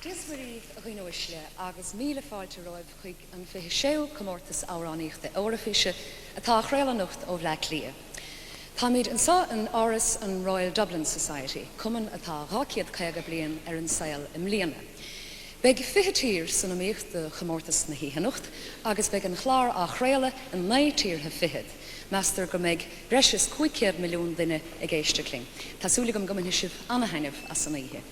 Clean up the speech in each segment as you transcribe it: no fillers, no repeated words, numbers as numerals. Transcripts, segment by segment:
Dismaríh a ghuinóisle agus míle fáilte roibh chuig an fiche séú comórtas áráníocht de Eurovision atá chréalanocht ó bhleac lia. Tá míid an sa an áras an Royal Dublin Society, cuman atá ráciad chéige blian ar an saoil im líana. Beg fiche tír san amíocht de comórtas na híhanocht, agus beg an chláir a chréile an 9 tír ha fihead. Master go méid breis 5 milliún duine ag éisteachling. Tásúlagam go hiisibh anahainemh as san ihe.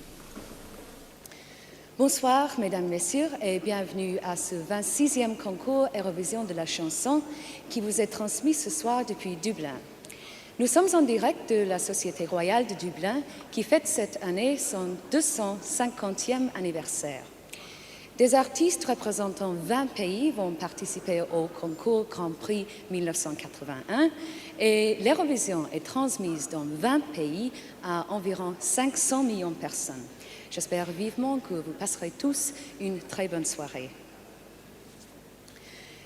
Bonsoir, mesdames, messieurs, et bienvenue à ce 26e concours Eurovision de la chanson qui vous est transmis ce soir depuis Dublin. Nous sommes en direct de la Société royale de Dublin qui fête cette année son 250e anniversaire. Des artistes représentant 20 pays vont participer au concours Grand Prix 1981 et l'Eurovision est transmise dans 20 pays à environ 500 millions de personnes. J'espère vivement que vous passerez tous une très bonne soirée.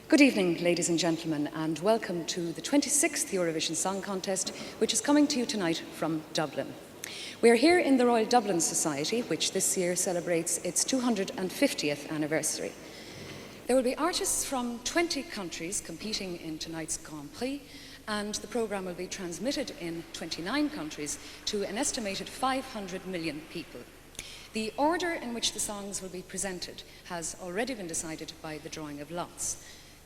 Good evening, ladies and gentlemen, and welcome to the 26th Eurovision Song Contest, which is coming to you tonight from Dublin. We are here in the Royal Dublin Society, which this year celebrates its 250th anniversary. There will be artists from 20 countries competing in tonight's Grand Prix, and the programme will be transmitted in 29 countries to an estimated 500 million people. The order in which the songs will be presented has already been decided by the drawing of lots.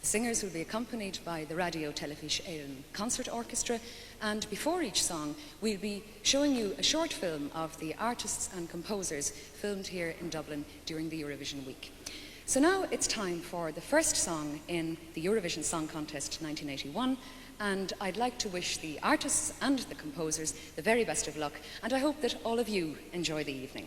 The singers will be accompanied by the Radio Television Éireann Concert Orchestra, and before each song we'll be showing you a short film of the artists and composers filmed here in Dublin during the Eurovision week. So now it's time for the first song in the Eurovision Song Contest 1981, and I'd like to wish the artists and the composers the very best of luck, and I hope that all of you enjoy the evening.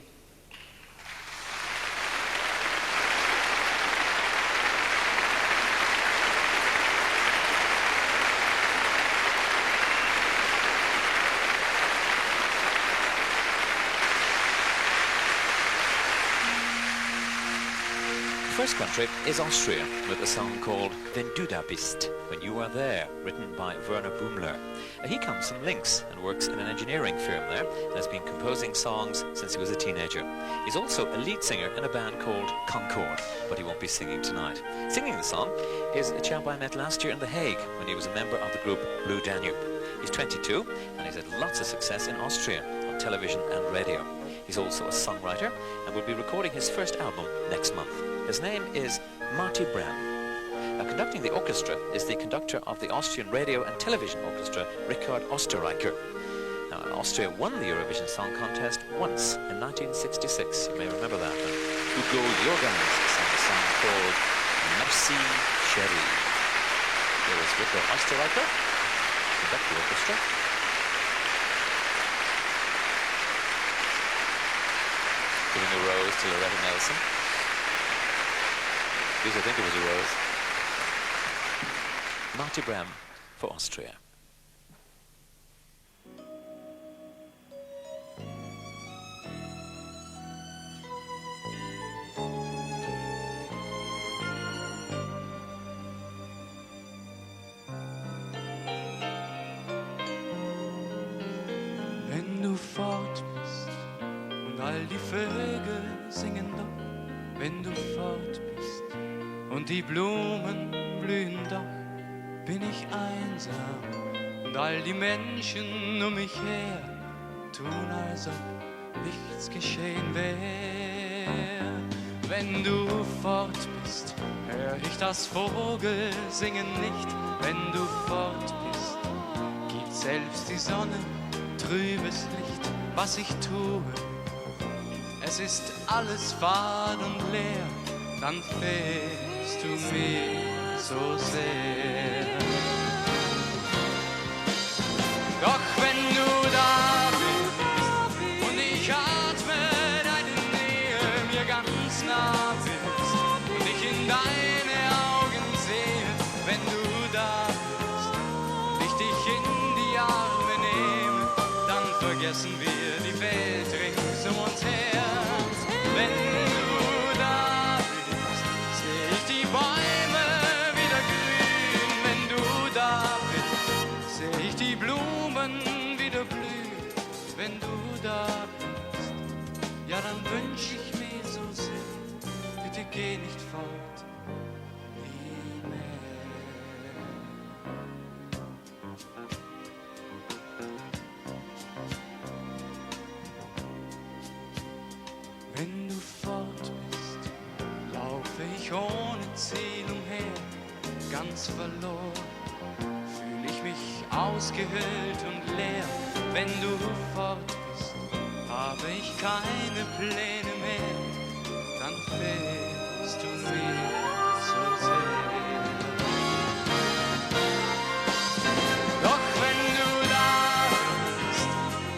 The first country is Austria, with a song called Wenn du da bist, When You Are There, written by Werner Bumler. He comes from Linz and works in an engineering firm there and has been composing songs since he was a teenager. He's also a lead singer in a band called Concord, but he won't be singing tonight. Singing the song is a chap I met last year in The Hague when he was a member of the group Blue Danube. He's 22 and he's had lots of success in Austria on television and radio. He's also a songwriter and will be recording his first album next month. His name is Marty Bhriain. Conducting the orchestra is the conductor of the Austrian Radio and Television Orchestra, Richard Osterreicher. Now, Austria won the Eurovision Song Contest once in 1966. You may remember that. Hugo Jorgens sang a song called Merci Chérie. Here is Richard Osterreicher, conduct the orchestra. Giving a rose to Loretta Nelson. I think it was a rose. Marty Bhriain for Austria. Wenn du fort bist und all die Vögel singen doch, wenn du fort bist und die Blumen blühen doch, bin ich einsam und all die Menschen um mich her tun, als ob nichts geschehen wär. Wenn du fort bist, hör ich das Vogelsingen nicht. Wenn du fort bist, gibt selbst die Sonne trübes Licht. Was ich tue, es ist alles fad und leer, dann fehlst du mir so sehr. Doch wenn du da bist und ich atme deine Nähe, mir ganz nah bist und ich in deine Augen sehe, wenn du da bist und ich dich in die Arme nehme, dann vergessen wir die Welt rings um uns her. Wenn du da bist, seh ich die Bäume wieder grün. Wenn du da bist, seh ich die Blumen wieder blühen. Wenn du da bist, ja dann wünsch ich mir so sehr, geh nicht fort, nie mehr. Wenn du fort bist, laufe ich ohne Ziel umher, ganz verloren, fühle ich mich ausgehöhlt und leer. Wenn du fort bist, habe ich keine Pläne mehr, dann fehlst du mir so sehr. Doch wenn du da bist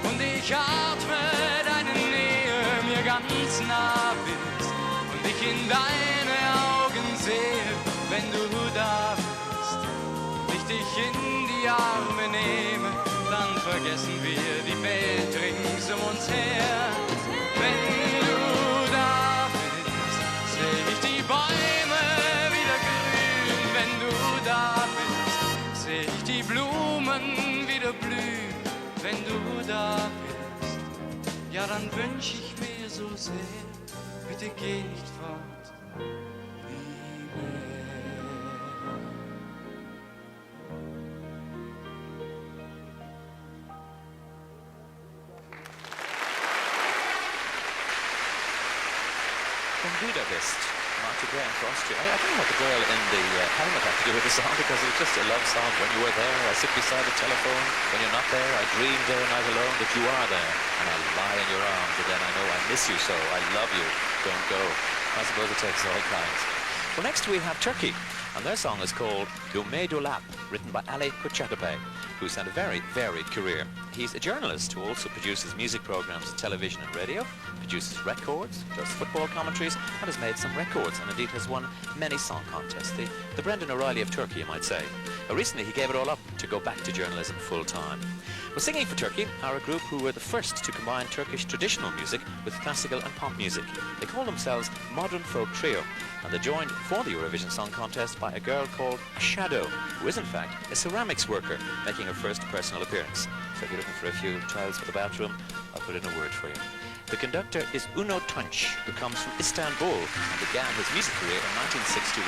und ich atme deine Nähe, mir ganz nah bist und ich in deine Augen sehe, wenn du da bist und ich dich in die Arme nehme, dann vergessen wir die Welt rings um uns her. Wenn du da bist, seh ich die Bäume wieder grün. Wenn du da bist, seh ich die Blumen wieder blühen. Wenn du da bist, ja dann wünsch ich mir so sehr, bitte geh nicht fort, nie mehr. When Budapest, Marty Bhriain for Austria. I don't know what the girl in the helmet had to do with the song, because it was just a love song. When you were there, I sit beside the telephone. When you're not there, I dream day and night alone that you are there. And I lie in your arms, but then I know I miss you so. I love you. Don't go. I suppose it takes all kinds. Well, next we have Turkey, and their song is called Dume Dolap, written by Ali Koçaktepe, who's had a very varied career. He's a journalist who also produces music programs on television and radio, produces records, does football commentaries, and has made some records, and indeed has won many song contests. The Brendan O'Reilly of Turkey, you might say. But recently he gave it all up to go back to journalism full-time. Well, singing for Turkey are a group who were the first to combine Turkish traditional music with classical and pop music. They call themselves Modern Folk Trio, and they're joined for the Eurovision Song Contest by a girl called Shadow, who is in fact a ceramics worker making her first personal appearance. So if you're looking for a few tiles for the bathroom, I'll put in a word for you. The conductor is Uno Tunç, who comes from Istanbul and began his music career in 1961.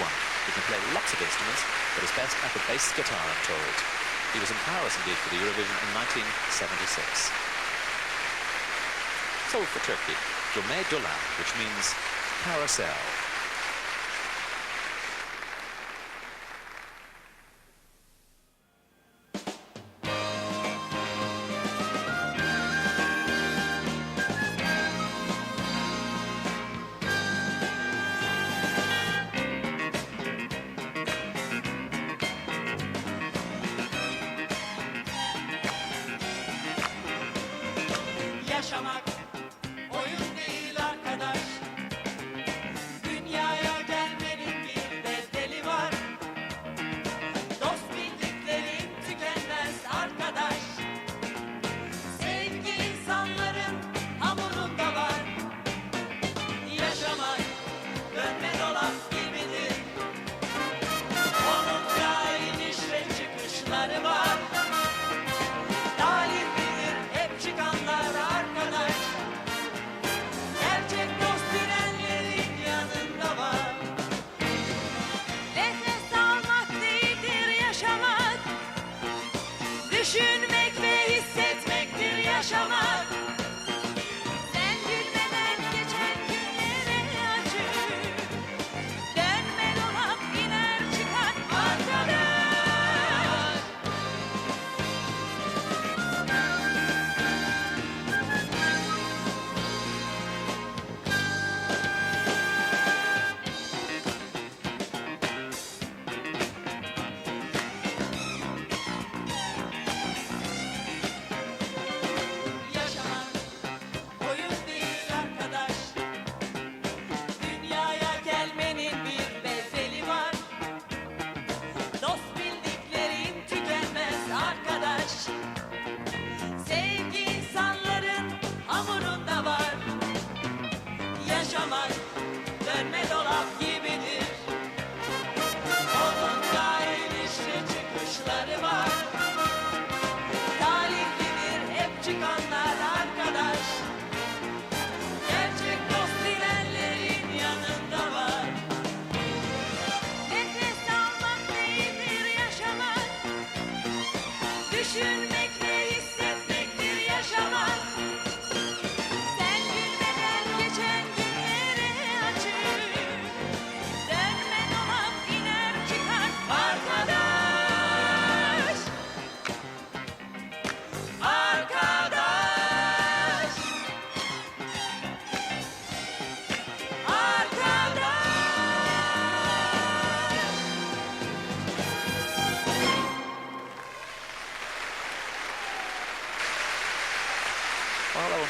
He can play lots of instruments, but is best at the bass guitar, I'm told. He was in Paris indeed for the Eurovision in 1976. So for Turkey, Dume Dolap, which means carousel. Yaşamak oyun değil arkadaş.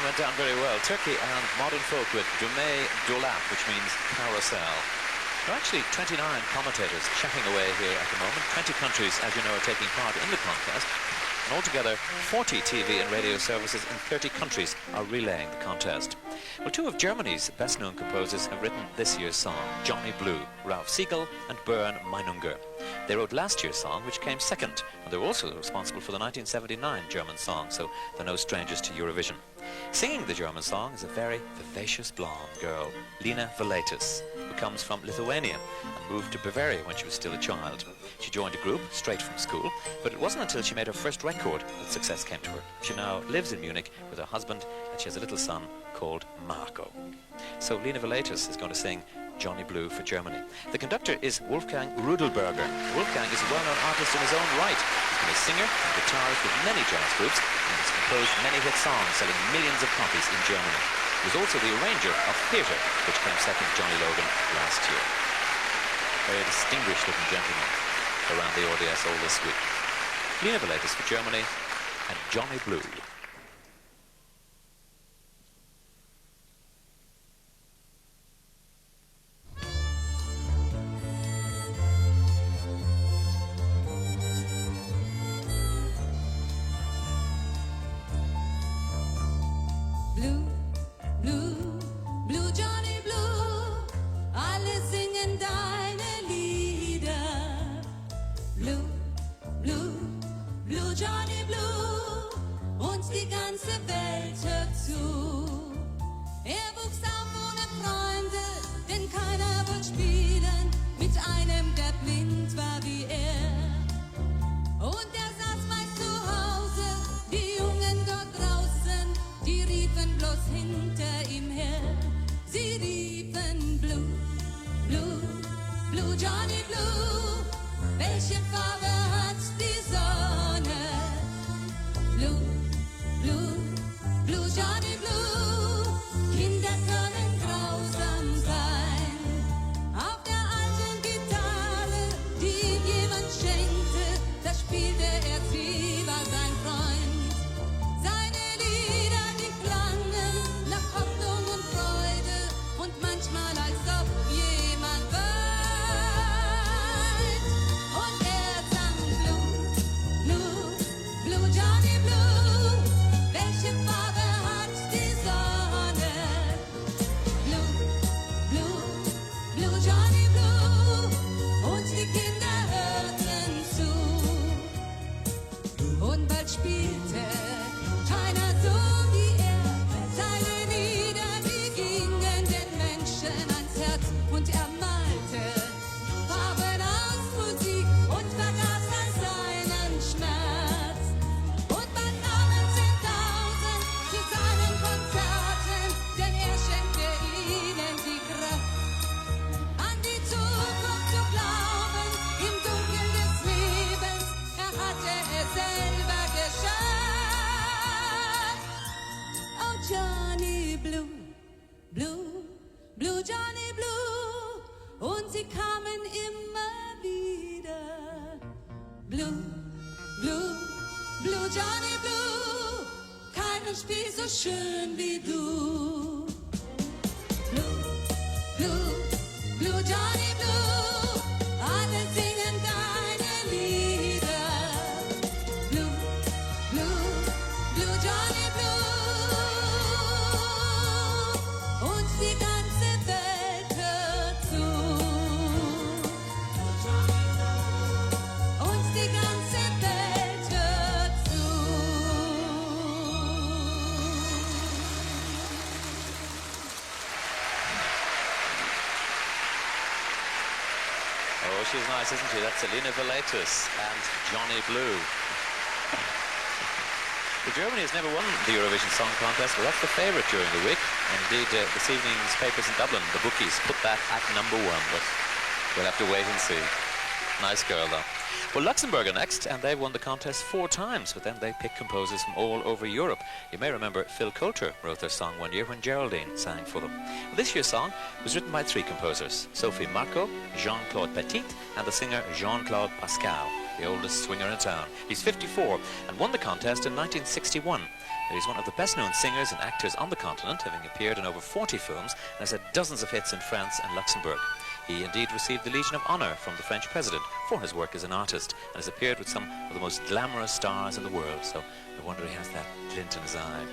went down very well. Turkey and modern folk with Dumay Dolap, which means carousel. There are actually 29 commentators chatting away here at the moment. 20 countries, as you know, are taking part in the contest. And altogether, 40 TV and radio services in 30 countries are relaying the contest. Well, two of Germany's best-known composers have written this year's song, Johnny Blue, Ralph Siegel and Bhriain Meinunger. They wrote last year's song, which came second, and they're also responsible for the 1979 German song, so they're no strangers to Eurovision. Singing the German song is a very vivacious blonde girl, Lina Valetis, who comes from Lithuania and moved to Bavaria when she was still a child. She joined a group straight from school, but it wasn't until she made her first record that success came to her. She now lives in Munich with her husband, and she has a little son called Marco. So Lina Valetis is going to sing Johnny Blue for Germany. The conductor is Wolfgang Rudelberger. Wolfgang is a well-known artist in his own right. He's been a singer and guitarist with many jazz groups and has composed many hit songs selling millions of copies in Germany. He was also the arranger of Theatre, which came second to Johnny Logan last year. Very distinguished looking gentleman around the RDS all this week. Lina Valetis for Germany and Johnny Blue. Oh, she's nice, isn't she? That's Lina Valetis and Johnny Blue. Well, Germany has never won the Eurovision Song Contest, but that's the favourite during the week. And indeed, this evening's papers in Dublin, the bookies, put that at #1, but we'll have to wait and see. Nice girl, though. Well, Luxembourg are next, and they've won the contest 4 times, but then they pick composers from all over Europe. You may remember Phil Coulter wrote their song one year when Geraldine sang for them. Well, this year's song was written by 3 composers, Sophie Marco, Jean-Claude Petit, and the singer Jean-Claude Pascal, the oldest swinger in town. He's 54 and won the contest in 1961. He's one of the best-known singers and actors on the continent, having appeared in over 40 films and has had dozens of hits in France and Luxembourg. He indeed received the Legion of Honor from the French president for his work as an artist and has appeared with some of the most glamorous stars in the world, so no wonder he has that glint in his eye.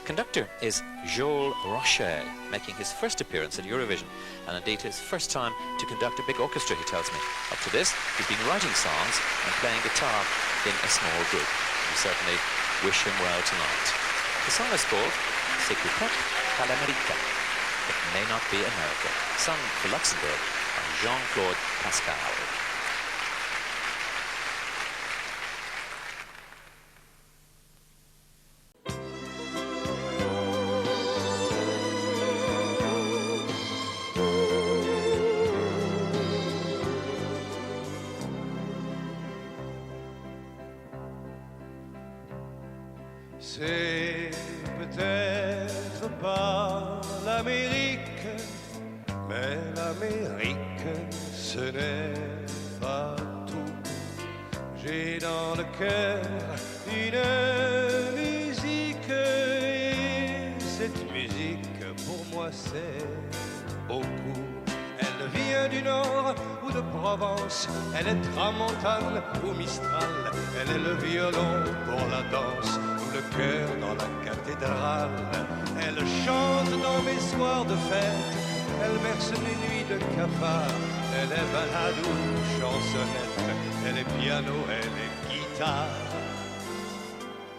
Conductor is Joel Rocher, making his first appearance at Eurovision, and indeed his first time to conduct a big orchestra, he tells me. Up to this, he's been writing songs and playing guitar in a small group. We certainly wish him well tonight. The song is called C'est peut-être pas l'Amérique. It may not be America, sung for Luxembourg by Jean-Claude Pascal. C'est peut-être pas l'Amérique, mais l'Amérique, ce n'est pas tout. J'ai dans le cœur une musique, et cette musique, pour moi, c'est beaucoup. Elle vient du Nord ou de Provence, elle est tramontane ou Mistral, elle est le violon pour la danse, le cœur dans la cathédrale. Elle chante dans mes soirs de fête, elle berce mes nuits de cafard. Elle est balade ou chansonnette, elle est piano, elle est guitare.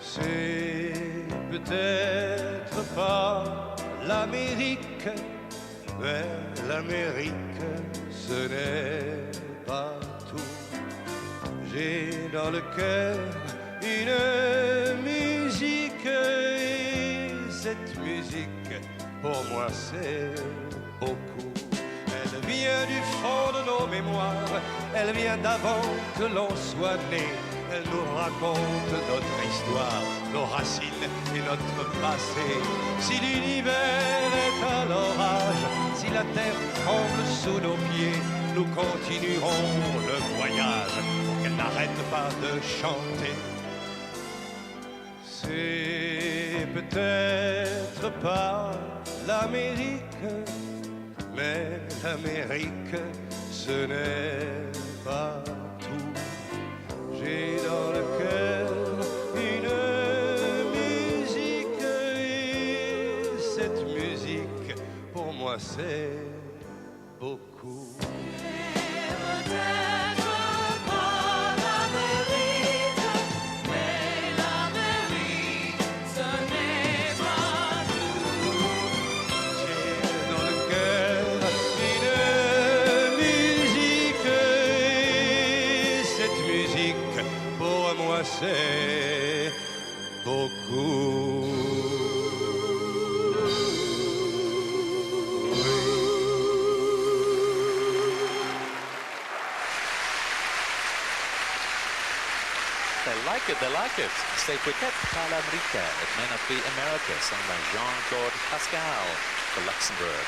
C'est peut-être pas l'Amérique, mais l'Amérique, ce n'est pas tout. J'ai dans le cœur une musique, et cette musique, pour moi, c'est beaucoup. Elle vient du fond de nos mémoires, elle vient d'avant que l'on soit né. Elle nous raconte notre histoire, nos racines et notre passé. Si l'univers est à l'orage, si la terre tremble sous nos pieds, nous continuerons le voyage pour qu'elle n'arrête pas de chanter. C'est peut-être pas l'Amérique, mais l'Amérique, ce n'est pas tout. J'ai dans le cœur une musique, et cette musique, pour moi, c'est beaucoup. C'est beaucoup. They like it. C'est peut-être pas l'Amérique. It may not be America, sung by Jean-Claude Pascal for Luxembourg.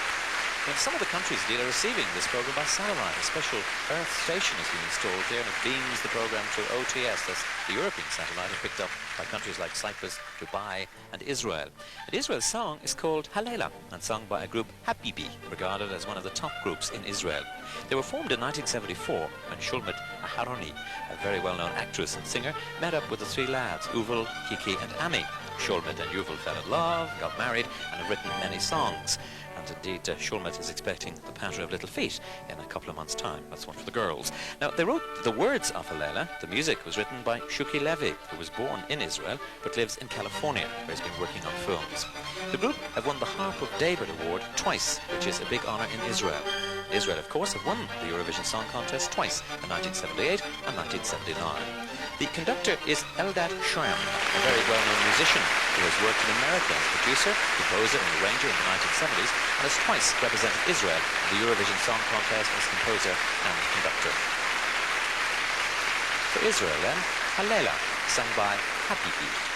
In some of the countries indeed are receiving this program by satellite. A special Earth station has been installed here and it beams the program through OTS, that's the European satellite, and picked up by countries like Cyprus, Dubai and Israel. And Israel's song is called Halela and sung by a group Habibi, regarded as one of the top groups in Israel. They were formed in 1974 when Shulmit Aharoni, a very well-known actress and singer, met up with the three lads, Uval, Kiki and Ami. Shulmit and Uval fell in love, got married and have written many songs. And indeed, Shulmit is expecting the patter of little feet in a couple of months' time. That's one for the girls. Now, they wrote the words of Halela. The music was written by Shuki Levy, who was born in Israel but lives in California, where he's been working on films. The group have won the Harp of David Award twice, which is a big honour in Israel. Israel, of course, have won the Eurovision Song Contest twice, in 1978 and 1979. The conductor is Eldad Shram, a very well-known musician who has worked in America as producer, composer and arranger in the 1970s and has twice represented Israel in the Eurovision Song Contest as composer and conductor. For Israel then, Halela, sung by Habibi.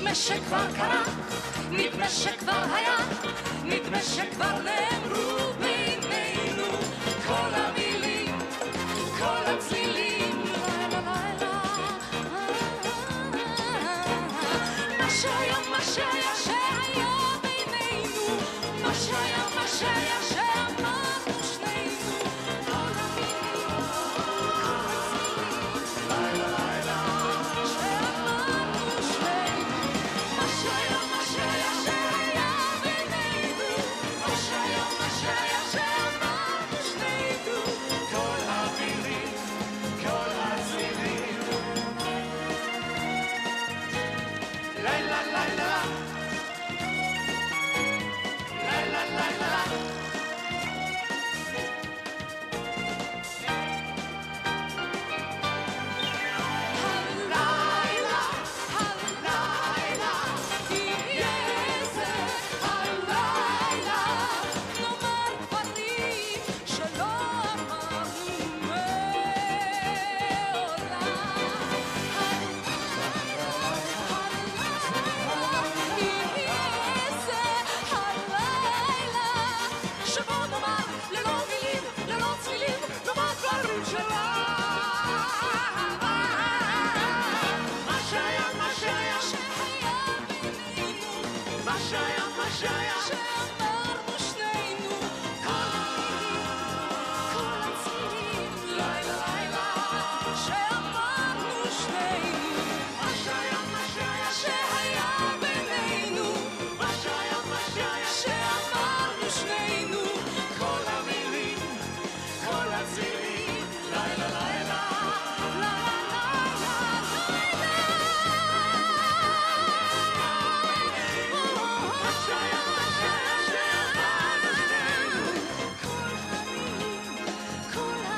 נדמה שכבר קרה, נדמה שכבר היה, נדמה שכבר נאמרו בינינו כל המילים, כל הצלילים. מה שהיה, מה שהיה, שהיה בינינו, מה שהיה, מה שהיה, שאמרנו שנינו כל המילים, כל הצלילים. לילה לילה שאמרנו שנינו, מה שהיה, מה שהיה, שהיה בינינו, מה שהיה, מה שהיה, שאמרנו שנינו כל המילים, כל הצלילים. לילה לילה לילה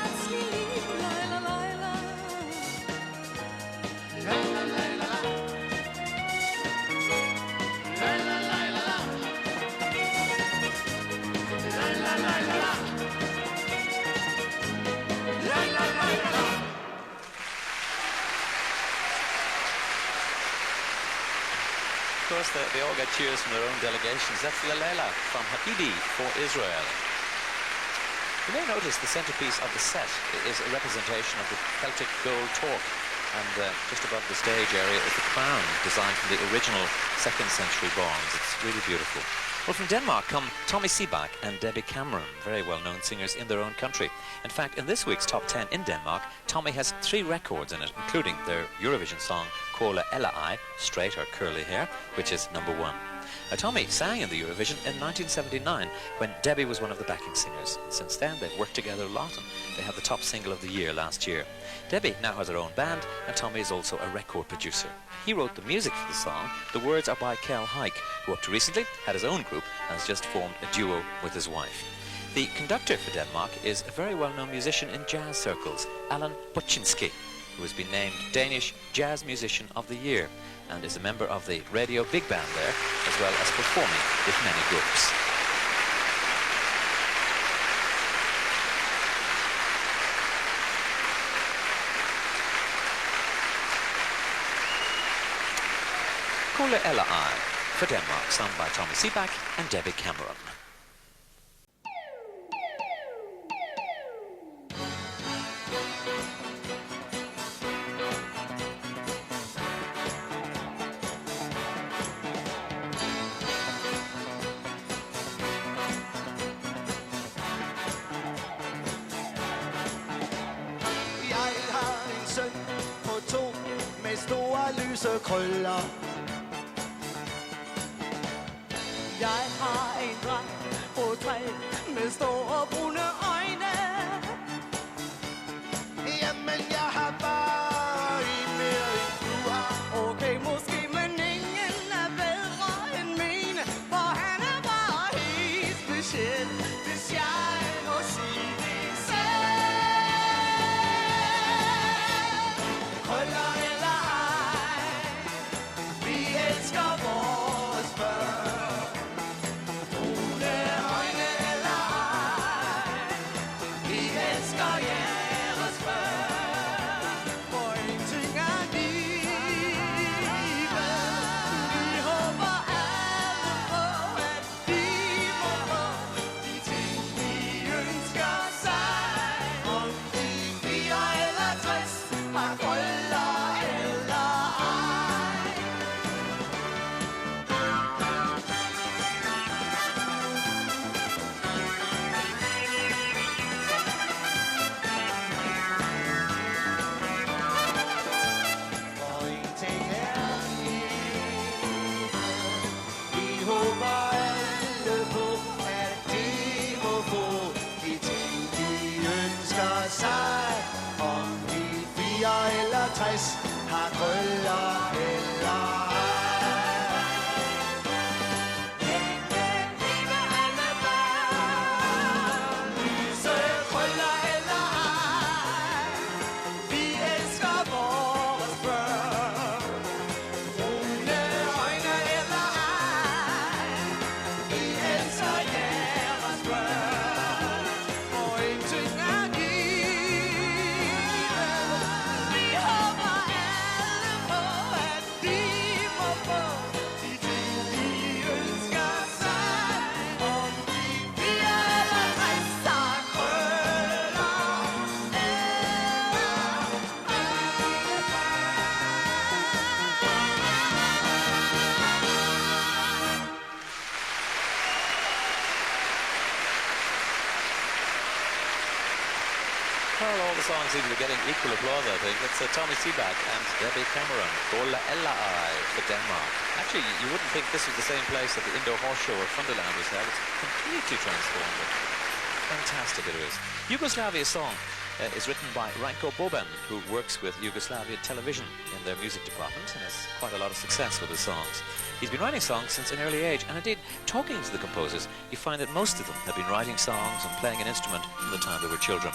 לילה Of course, they all get cheers from their own delegations. That's La Lela from Habibi for Israel. You may notice the centerpiece of the set is a representation of the Celtic gold torque, and just above the stage area is the crown designed from the original 2nd century bronze. It's really beautiful. Well, from Denmark come Tommy Seebach and Debbie Cameron, very well-known singers in their own country. In fact, in this week's Top 10 in Denmark, Tommy has 3 records in it, including their Eurovision song Kola Ella I, straight or curly hair, which is #1. Now, Tommy sang in the Eurovision in 1979 when Debbie was one of the backing singers. Since then, they've worked together a lot, and they had the top single of the year last year. Debbie now has her own band, and Tommy is also a record producer. He wrote the music for the song. The words are by Kel Haik, who up to recently had his own group and has just formed a duo with his wife. The conductor for Denmark is a very well-known musician in jazz circles, Alan Buczynski, who has been named Danish Jazz Musician of the Year and is a member of the radio big band there, as well as performing with many groups. Kola Ella I for Denmark, sung by Tommy Seebach and Debbie Cameron. Krøller. Jeg har en dreng på 3 med store brune øjne. Jamen jeg har bare en mere end du har. Okay, måske, men ingen er bedre end mine, for han er bare helt speciel, hvis jeg må sige det selv. Krøller eller ej, all the songs seem to be getting equal applause, I think. It's Tommy Seaback and Debbie Cameron, Gola Ella I for Denmark. Actually, you wouldn't think this was the same place that the Indoor Horse Show at Funderland was held. It's completely transformed. Fantastic it is. Yugoslavia's song is written by Ranko Boban, who works with Yugoslavia Television in their music department and has quite a lot of success with his songs. He's been writing songs since an early age, and indeed, talking to the composers, you find that most of them have been writing songs and playing an instrument from the time they were children.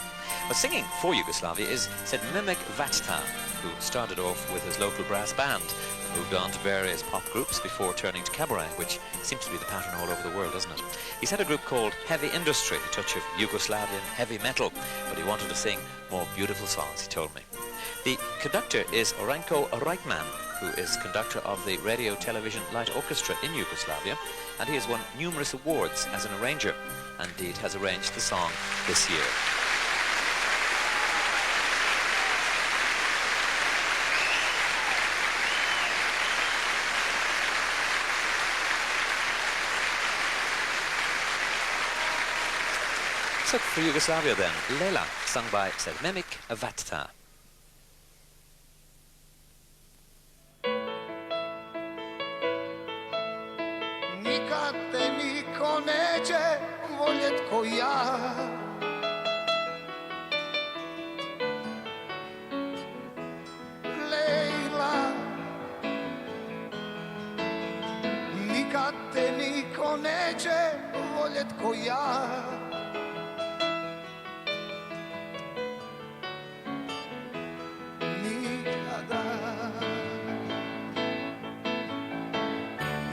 But singing for Yugoslavia is said Mimic Vatta, who started off with his local brass band and moved on to various pop groups before turning to cabaret, which seems to be the pattern all over the world, doesn't it? He's had a group called Heavy Industry, a touch of Yugoslavian heavy metal, but he wanted to sing more beautiful songs, he told me. The conductor is Ranko Reitman, who is conductor of the Radio Television Light Orchestra in Yugoslavia, and he has won numerous awards as an arranger, and indeed has arranged the song this year. So for Yugoslavia then, Lela, sung by Mimic Vatta. Nikad te niko neće voljet ko ja. Lejla, nikad te niko neće voljet ko ja. Nikada.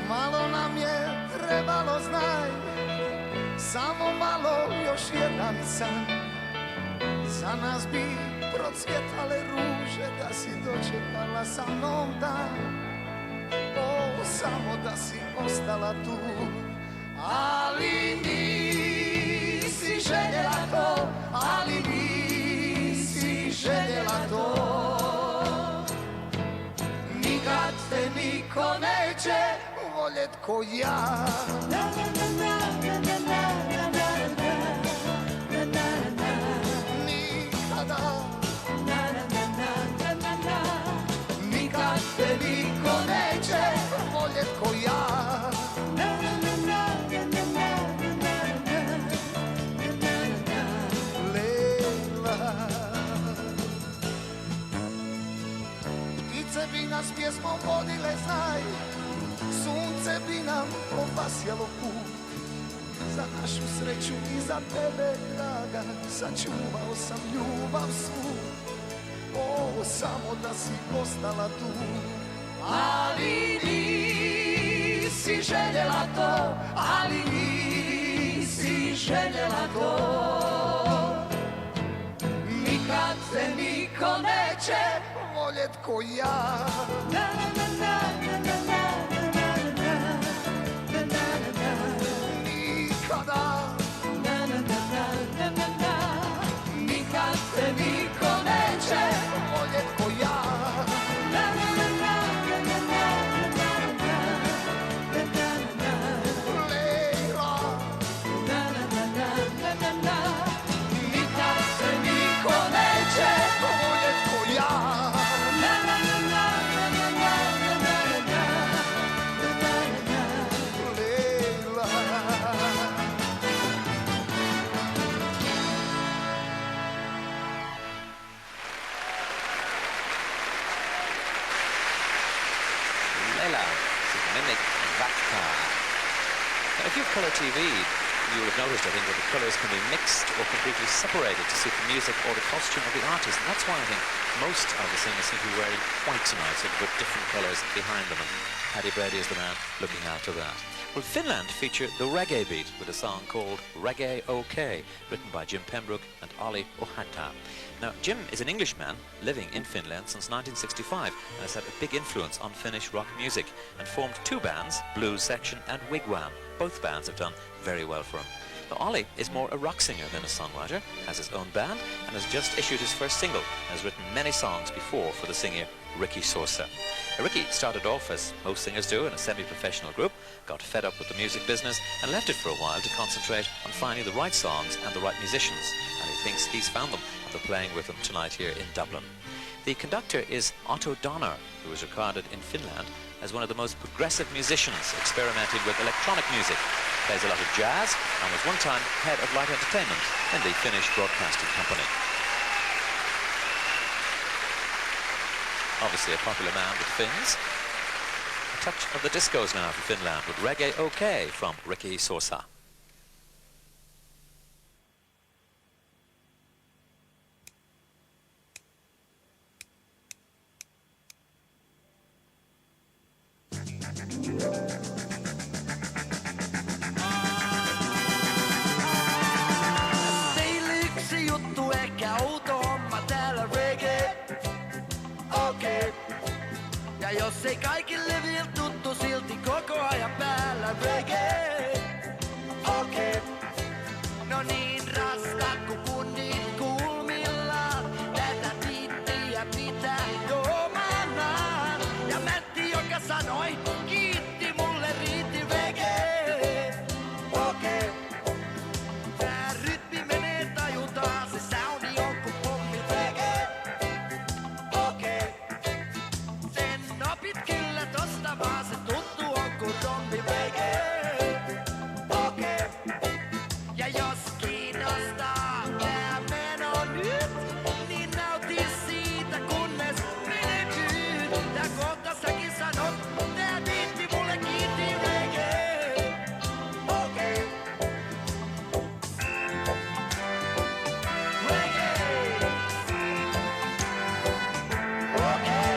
Malo nam je trebalo, znaj, samo malo, još jedan san. Za nas bi procvjetale ruže da si dočekala sa mnom dan. O, samo da si ostala tu. Ali nisi željela to, ali nisi željela to. Nikad te niko neće voljet ko ja. Nikada. Nikad te niko neće voljet ko ja. Lela, ptice bi nas pjesmom vodile, znaj, sunce bi nam opasjalo put. Za našu sreću i za tebe, draga, sačuvao sam ljubav svu. O, samo da si ostala tu. Ali nisi željela to, ali nisi željela to. Nikad te niko neće voljet ko ja. Nikada. Nikad te niko neće voljet ko ja. Lejla. Nikad te niko neće voljet ko ja. Mimic Vatta. Now, if you have colour TV, you will have noticed, I think, that the colours can be mixed or completely separated to suit the music or the costume of the artist. And that's why I think most of the singers seem to be wearing white tonight, so to put different colours behind them. And Paddy Brady is the man looking after that. Well, Finland featured the reggae beat with a song called Reggae OK, written by Jim Pembroke and Olli Ohatta. Now, Jim is an Englishman living in Finland since 1965 and has had a big influence on Finnish rock music and formed two bands, Blues Section and Wigwam. Both bands have done very well for him. Now, Olli is more a rock singer than a songwriter, has his own band, and has just issued his first single and has written many songs before for the singer Ricky Sosa. Now, Ricky started off, as most singers do, in a semi-professional group, got fed up with the music business and left it for a while to concentrate on finding the right songs and the right musicians. And he thinks he's found them. after playing with them tonight here in Dublin. The conductor is Otto Donner, who was regarded in Finland as one of the most progressive musicians experimenting with electronic music. Plays a lot of jazz and was one time head of light entertainment in the Finnish Broadcasting Company. Obviously a popular man with Finns. A touch of the discos now for Finland with Reggae OK from Ricky Sosa. Jos ei kaikille vielä tuttu, silti koko ajan päällä reggae. Okei, no niin raskat kun kunnit kulmillaan. Tätä biittiä pitää domanaan. Ja Mätti, joka sanoi, kiitti mulle riitti reggae. Okei, tää rytmi menee tajutaan, se soundi on kun pommi reggae. Okei. Opit kyllä tosta vaan se tuttu on kun rommi reggae. Okei. Ja jos kiinnostaa tää meno nyt, niin nauti siitä kunnes menetyt. Tää kohta säkin sanot, tää biitti mulle kiitti reggae. Okei. Reggae. Okei.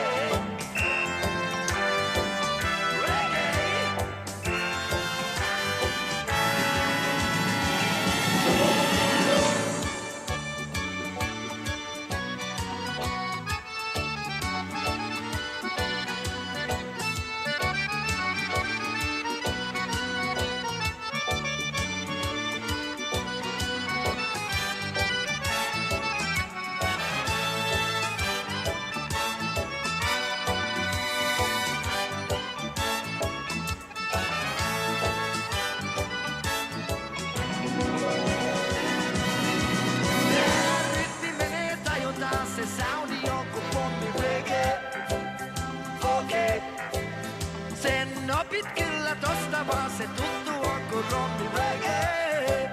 Opit kyllä tosta vaan se tuttu on kun rommi reggae.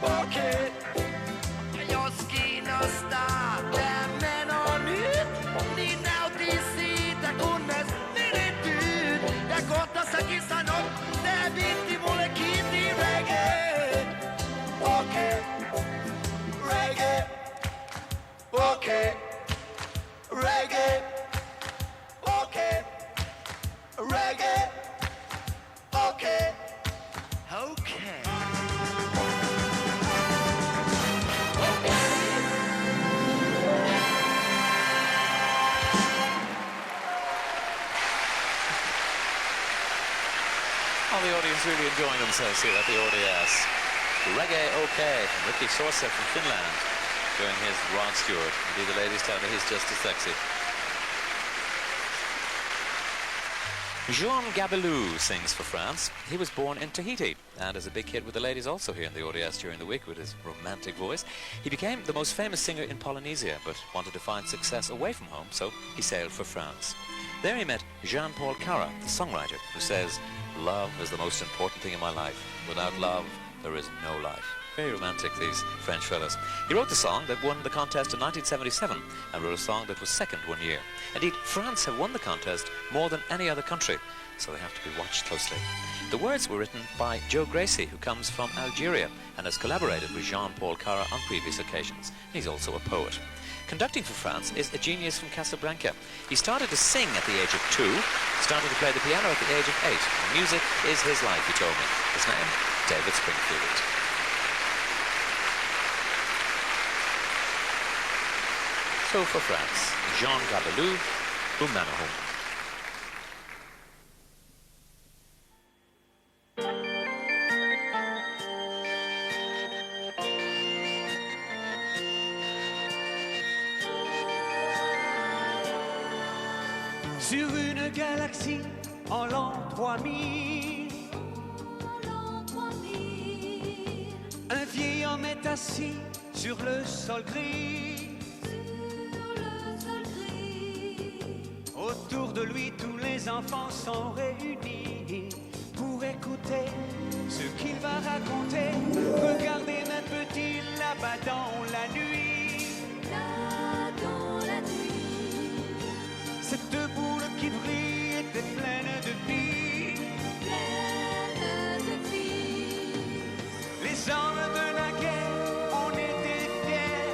Okei. Ja jos kiinnostaa tää meno nyt, niin nauti siitä kunnes menetyt. Ja kohta säkin sanot, tää biitti mulle kiitti reggae. Okei. Reggae. Okei. Reggae. Okei. Reggae. Okay. Okay. Well, the audience really enjoying themselves here at the RDS. Reggae OK from Ricky Sosa from Finland, doing his Rod Stewart. Indeed, the ladies tell me he's just as sexy. Jean Gabelou sings for France. He was born in Tahiti and is a big hit with the ladies also here in the RDS during the week with his romantic voice. He became the most famous singer in Polynesia but wanted to find success away from home, so he sailed for France. There he met Jean-Paul Cara, the songwriter, who says, "Love is the most important thing in my life. Without love, there is no life." Very romantic, these French fellas. He wrote the song that won the contest in 1977 and wrote a song that was second one year. Indeed, France have won the contest more than any other country, so they have to be watched closely. The words were written by Joe Gracie, who comes from Algeria and has collaborated with Jean-Paul Cara on previous occasions. He's also a poet. Conducting for France is a genius from Casablanca. He started to sing at the age of 2, started to play the piano at the age of 8. Music is his life, he told me. His name, David Springfield. So for France, Jean Gabelou, Humanahum. Sur une galaxie en l'an 3000, un vieil homme est assis sur le sol gris. de lui, tous les enfants sont réunis pour écouter ce qu'il va raconter. Regardez notre petit là-bas dans la nuit. Là dans la nuit, Cette boule qui brille était pleine de vie. pleine de vie. Les hommes de la guerre, on était fiers.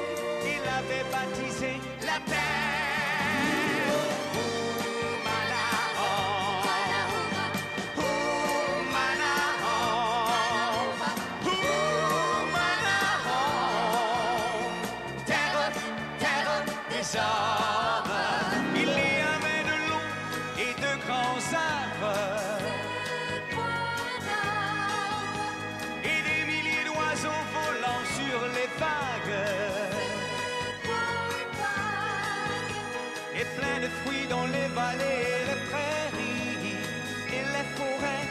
Ils l'avaient baptisé la terre. Terre, terre des hommes. Il y avait de longs et de grands arbres. Et des milliers d'oiseaux volant sur les vagues. Et plein de fruits dans les vallées et les prairies. Et les forêts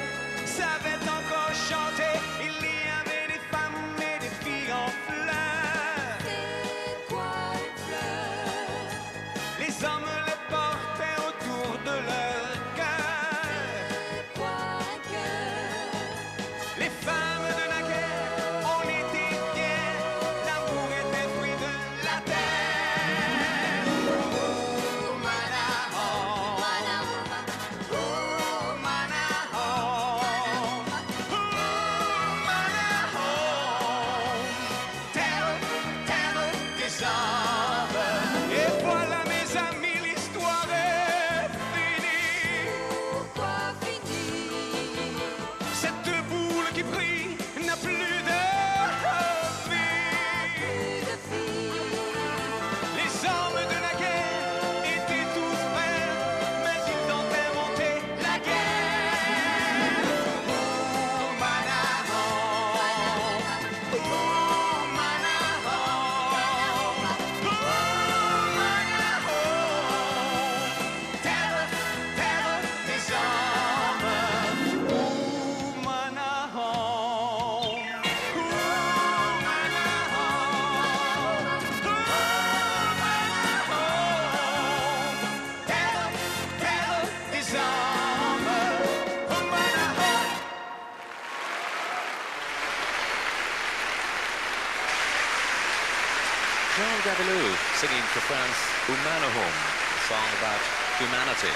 savaient encore chanter. Il y avait des femmes et des filles en fleurs. C'est quoi une fleur? Les hommes les portaient autour de leur cœur. C'est quoi un cœur? Les femmes de la guerre, on était fiers. L'amour était fruit de la terre. Terre, terre des hommes. Et voilà mes amis, l'histoire est finie. Pourquoi finir? Cette boule qui brille n'a plus de vie. Plus de filles. Les hommes de la guerre étaient tous frères, mais ils ont inventé la guerre. Terre, terre des hommes. Terre, terre des hommes. Jean Gabilou singing for France Humanahum, a song about humanity,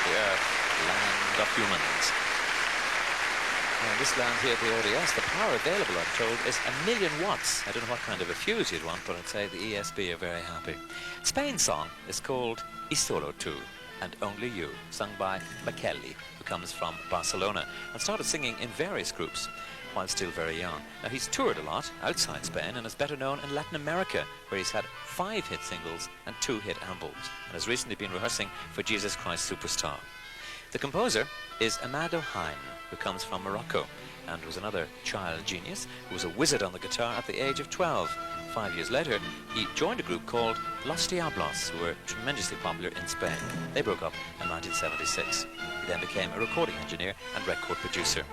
the earth, land of humans. Now, in this land here at the RDS, the power available, I'm told, is 1,000,000 watts. I don't know what kind of a fuse you'd want, but I'd say the ESB are very happy. Spain's song is called Y Solo Tú, and Only You, sung by Makelli, who comes from Barcelona, and started singing in various groups while still very young. Now, he's toured a lot outside Spain and is better known in Latin America, where he's had 5 hit singles and 2 hit albums, and has recently been rehearsing for Jesus Christ Superstar. The composer is Amado Hain, who comes from Morocco, and was another child genius who was a wizard on the guitar at the age of 12. 5 years later, he joined a group called Los Diablos, who were tremendously popular in Spain. They broke up in 1976. He then became a recording engineer and record producer.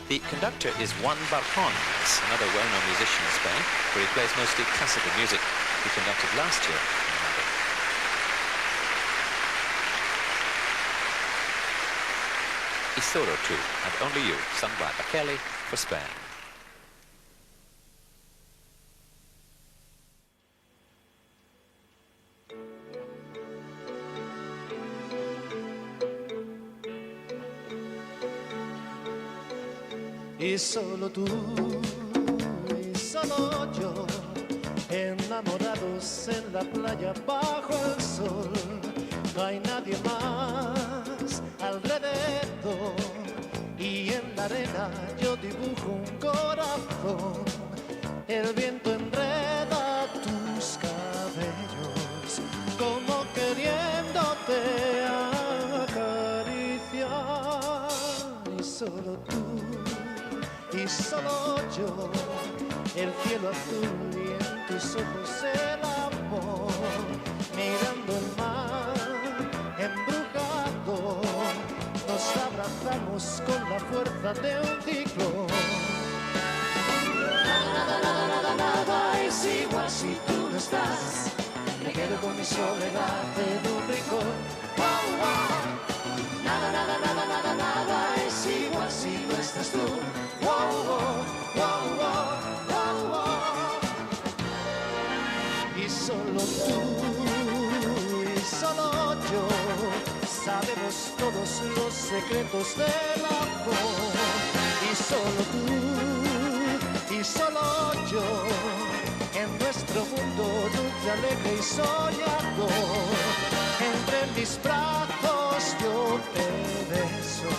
The conductor is Juan Barjons, another well-known musician in Spain, where he plays mostly classical music. He conducted last year in London. Y Solo Tú, and Only You, sung by Makelli for Spain. Y solo tú, y solo yo, enamorados en la playa bajo el sol. No hay nadie más alrededor, y en la arena yo dibujo un corazón. El viento enreda tus cabellos, como queriéndote acariciar. Y solo tú, y solo yo, el cielo azul y en tus ojos el amor, mirando el mar embrujado, nos abrazamos con la fuerza de un ciclón. Nada es igual si tú no estás, me quedo con mi soledad en un rincón. nada es igual si no estás tú. Wow, wow, wow, wow, wow, wow. Y solo tú y solo yo sabemos todos los secretos del amor. Y solo tú y solo yo en nuestro mundo dulce, alegre y soñador. Entre mis brazos yo te beso,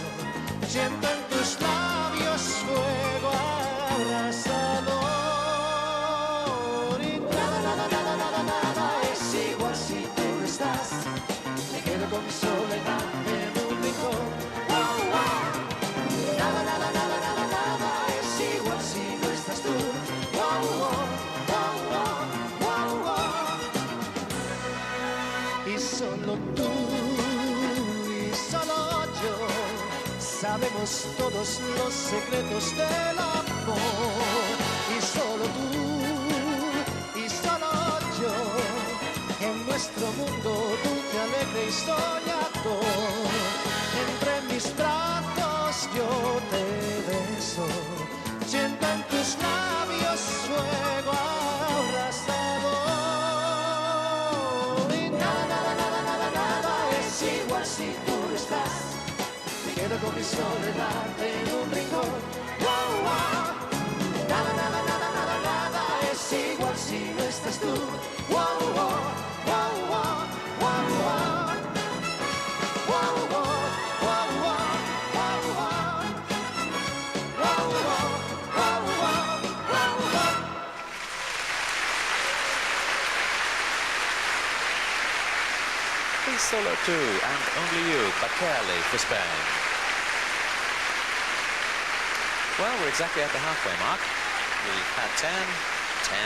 siento en tus labios fuego abrasador. Y nada es igual si tú no estás. Me quedo con mi soledad en un rincón. Wow, wow. Nada es igual si no estás tú. Wow, wow, wow, wow, wow, wow. Y solo tú y solo yo sabemos todos los secretos del amor. Y solo tú y solo yo en nuestro mundo dulce, alegre y soñador. Entre mis brazos yo te beso, siento en tus labios fuego abrasador. Y nada es igual si tú no estás. Me quedo con mi soledad en un rincón. Wow, wow. Nada es igual si no estás tú. Wow, wow, wow, wow, wow, wow. Wow, wow, wow, wow, wow, wow. Wow, wow, wow, wow, wow, wow. He's solo two and only you, Bhriain for Spain. Well, we're exactly at the halfway mark. We've had 10 to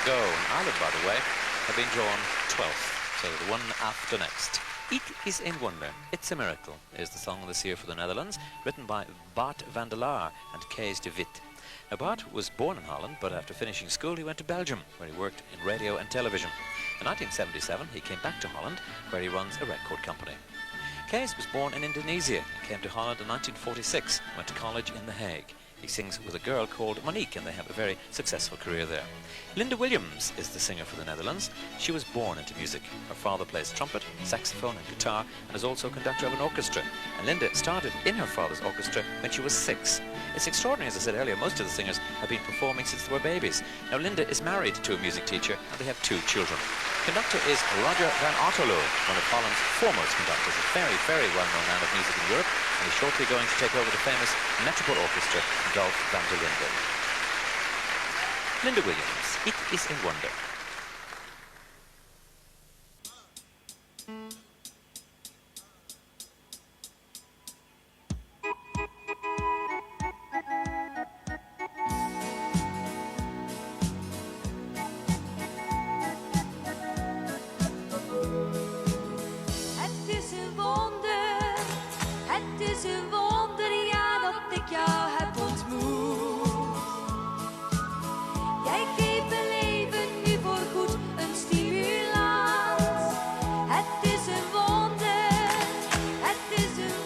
go. And Ireland, by the way, have been drawn 12th, so the one after next. Ik is een wonder, It's a Miracle, is the song this year for the Netherlands, written by Bart van der Laar and Kees de Wit. Now, Bart was born in Holland, but after finishing school he went to Belgium, where he worked in radio and television. In 1977 he came back to Holland, where he runs a record company. Kees was born in Indonesia and came to Holland in 1946, went to college in The Hague. He sings with a girl called Monique, and they have a very successful career there. Linda Williams is the singer for the Netherlands. She was born into music. Her father plays trumpet, saxophone and guitar, and is also conductor of an orchestra. And Linda started in her father's orchestra when she was 6. It's extraordinary, as I said earlier, most of the singers have been performing since they were babies. Now, Linda is married to a music teacher, and they have 2 children. Conductor is Roger van Otterloo, one of Holland's foremost conductors, a very, very well-known man of music in Europe, and he's shortly going to take over the famous Metropole Orchestra, Dolph van der Linden. Linda Williams, Ik is een wonder. Het is een wonder, ja, dat ik jou heb ontmoet. Jij geeft mijn leven nu voorgoed een stimulans. Het is een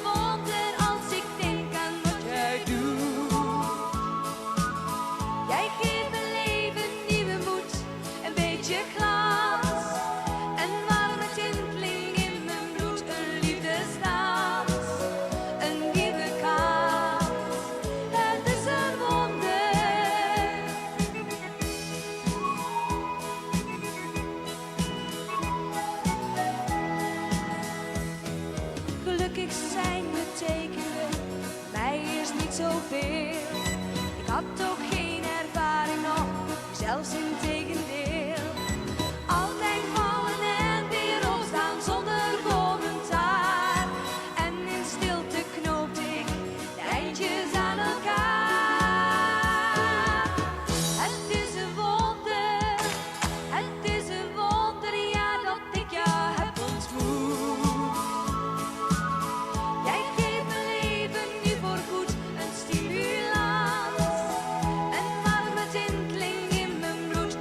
wonder als ik denk aan wat jij doet. Jij geeft mijn leven nieuwe moed, een beetje glans. Een warme tinteling in mijn bloed, een liefdesdans. Een nieuwe kans, het is een wonder. Gelukkig zijn betekenen mij is niet zoveel. Ik had ook geen ervaring nog, zelfs in tegendeel. Altijd vallen en weer opstaan zonder commentaar. En in stilte knoopte ik de eindjes aan elkaar. Het is een wonder, ja, dat ik jou heb ontmoet. Jij geeft mijn leven nu voorgoed een stimulans. Een warme tinteling in mijn bloed,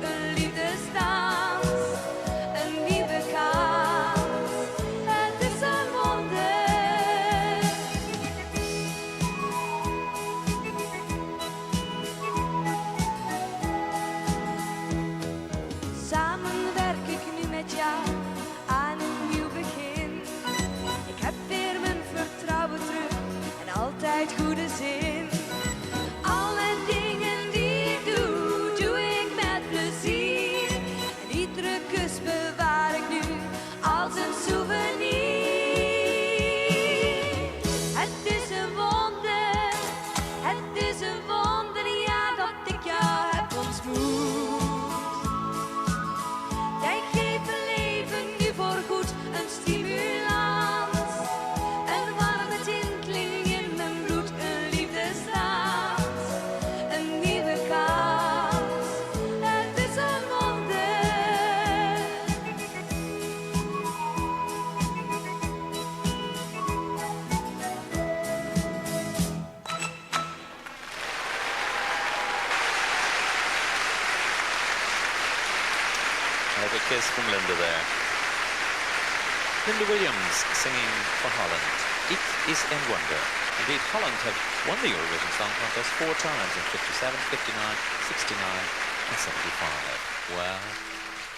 little kiss from Linda there. Linda Williams singing for Holland. Ik is een wonder. Indeed, Holland have won the Eurovision Song Contest 4 times in 57, 59, 69 and 75. Well,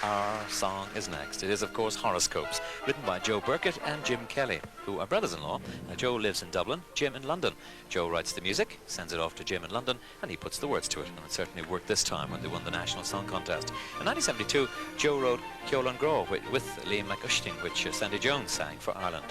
our song is next. It is, of course, Horoscopes, written by Joe Burkett and Jim Kelly, who are brothers-in-law. Joe lives in Dublin, Jim in London. Joe writes the music, sends it off to Jim in London, and he puts the words to it. And it certainly worked this time when they won the National Song Contest. In 1972, Joe wrote Ceolan Gró with Liam McUshting, which Sandy Jones sang for Ireland.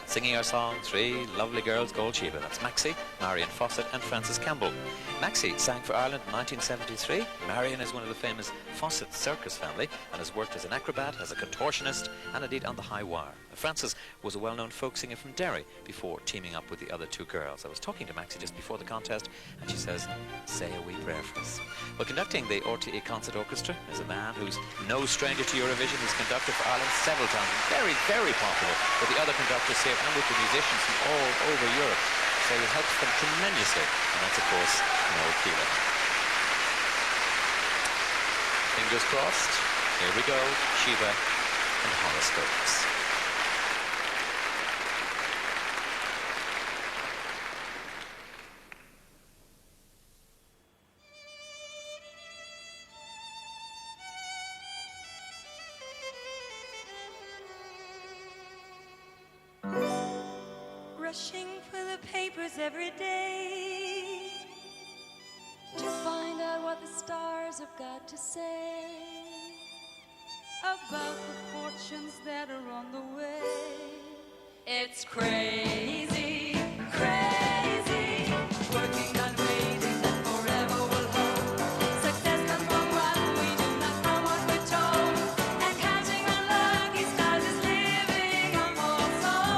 Singing our song, 3 lovely girls called Shiva. That's Maxie, Marion Fawcett and Frances Campbell. Maxie sang for Ireland in 1973. Marion is one of the famous Fawcett circus family and has worked as an acrobat, as a contortionist and indeed on the high wire. Frances was a well-known folk singer from Derry before teaming up with the other 2 girls. I was talking to Maxie just before the contest and she says, say a wee prayer for us. Well, conducting the RTE Concert Orchestra is a man who's no stranger to Eurovision. He's conducted for Ireland several times and very, very popular with the other conductors here and with the musicians from all over Europe. So he helps them tremendously, and that's, of course, Noel Keelan. Fingers crossed. Here we go, Shiva and Horoscopes. Rushing for the papers every day to find out what the stars have got to say about the fortunes that are on the way. It's crazy, crazy, working on waiting that forever will hold. Success comes from what we do, not from what we're told. And counting on lucky stars is living on more songs.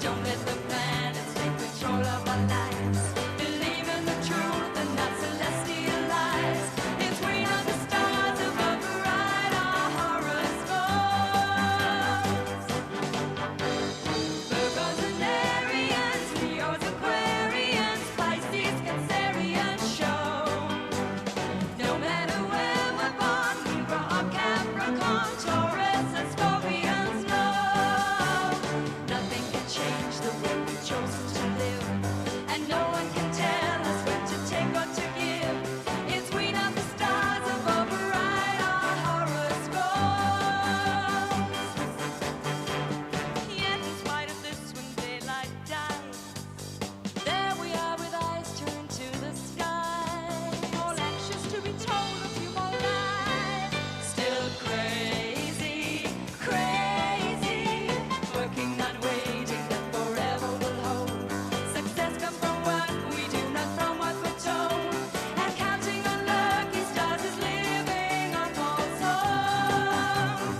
Don't let the planets take control of our lives. Believe in the truth and not celestial lies. It's we are the stars above the right, our horoscopes. Virgos and Arians, Leos, Aquarians, Pisces, Cancerians show. No matter where we're born, Libra or Capricorn, Taurus and Scorpions know. Nothing can change the way we've chosen to live, and no one can tell us when to take or to give. It's we not the stars above or right, our horoscopes. Yet in spite of this, when daylight dies, there we are with eyes turned to the sky, all anxious to be told a few more lies. Still crazy, crazy, working on waiting that forever will hold. Success comes from what we do, not from what we're told. And counting on lucky stars is living on false hopes.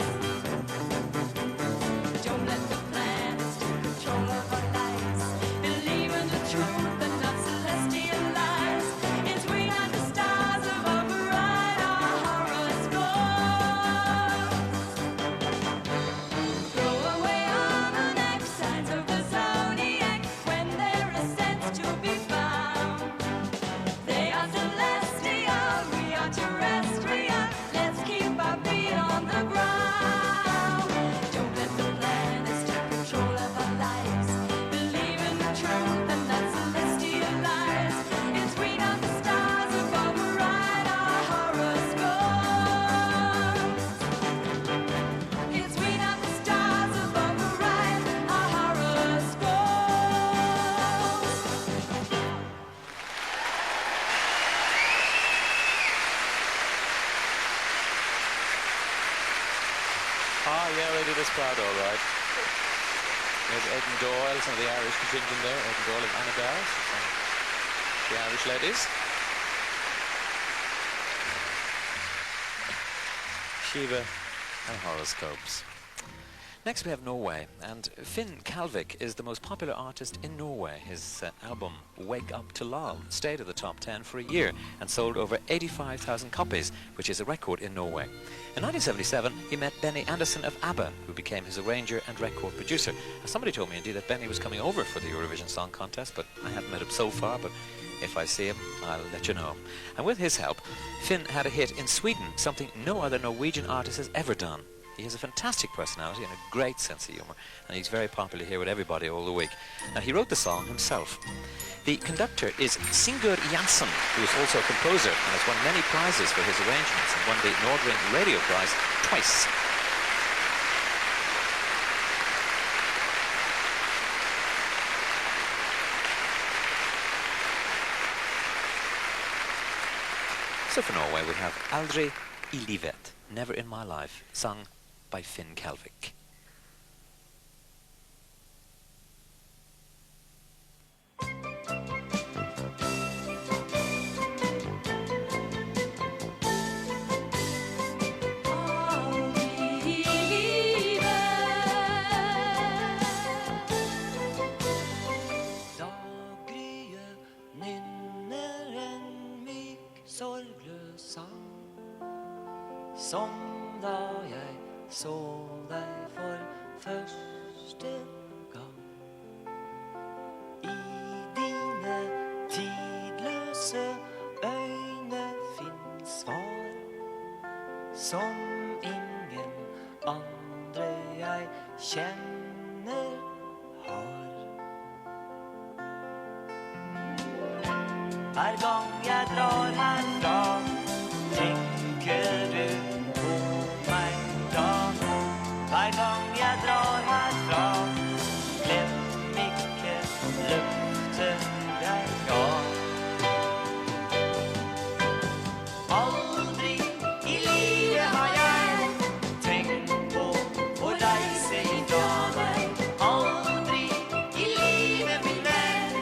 Don't let the planets take control of our lives. Believe in the truth and not celestial lies. It's we and the stars above the right, our horoscopes. Throw away almanac, signs of the zodiac, when there is sense to be found. They are celestial, we are terrestrial. Let's keep our feet on the ground. Don't let the planets take control of our lives. Believe in the truth and not celestial lies. It's we not the stars above the right, our horoscopes. It's we not the stars above the right, our horoscopes. Ah, yeah, they did us proud, all right. There's Aidan Doyle, some of the Irish contingent there. Aidan Doyle and Anna Dowes, the Irish ladies. Shiva and Horoscopes. Next we have Norway, and Finn Kalvik is the most popular artist in Norway. His album Wake Up to Love stayed at the top 10 for a year and sold over 85,000 copies, which is a record in Norway. In 1977 he met Benny Andersson of ABBA, who became his arranger and record producer. Somebody told me indeed that Benny was coming over for the Eurovision Song Contest, but I haven't met him so far, but if I see him, I'll let you know. And with his help, Finn had a hit in Sweden, something no other Norwegian artist has ever done. He has a fantastic personality and a great sense of humour, and he's very popular here with everybody all the week. Now, he wrote the song himself. The conductor is Sigurd Jansson, who is also a composer and has won many prizes for his arrangements and won the Nordring Radio Prize twice. So for Norway we have Aldri I livet, Never in My Life, sung by Finn Kalvik. Som da jeg så deg for første gang. I dine tidløse øyne finnes svar som ingen andre jeg kjenner har. Hver gang jeg drar herfra, tenker du på meg da. Hver gang jeg drar herfra, glem ikke løftet jeg ga. Aldri i livet har jeg tenkt på å reise ifra deg. Aldri i livet, min venn,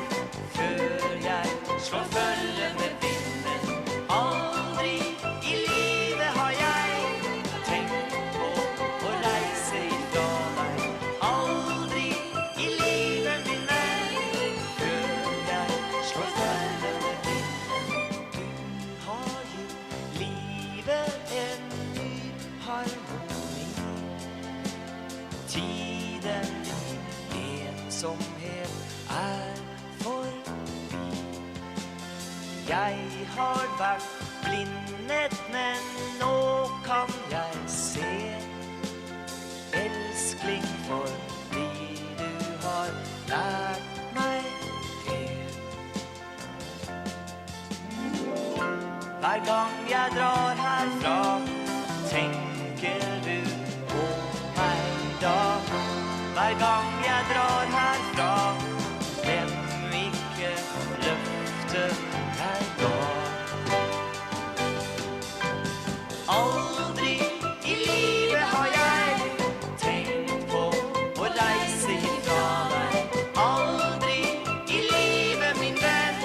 før jeg slår følge med vinden. Aldri i livet har jeg tenkt på å reise ifra deg. Aldri i livet, min venn, før jeg slår følge med vinden. Du har gitt livet en ny harmoni. Tiden i ensomhet er forbi. Jeg har vært blindet, men nå kan jeg se. Elskling, fordi du har lært meg det. Hver gang jeg drar herfra, tenker du på meg da. Hver gang jeg drar herfra, glem ikke løftet jeg ga. Aldri i livet har jeg tenkt på å reise ifra deg. Aldri i livet, min venn,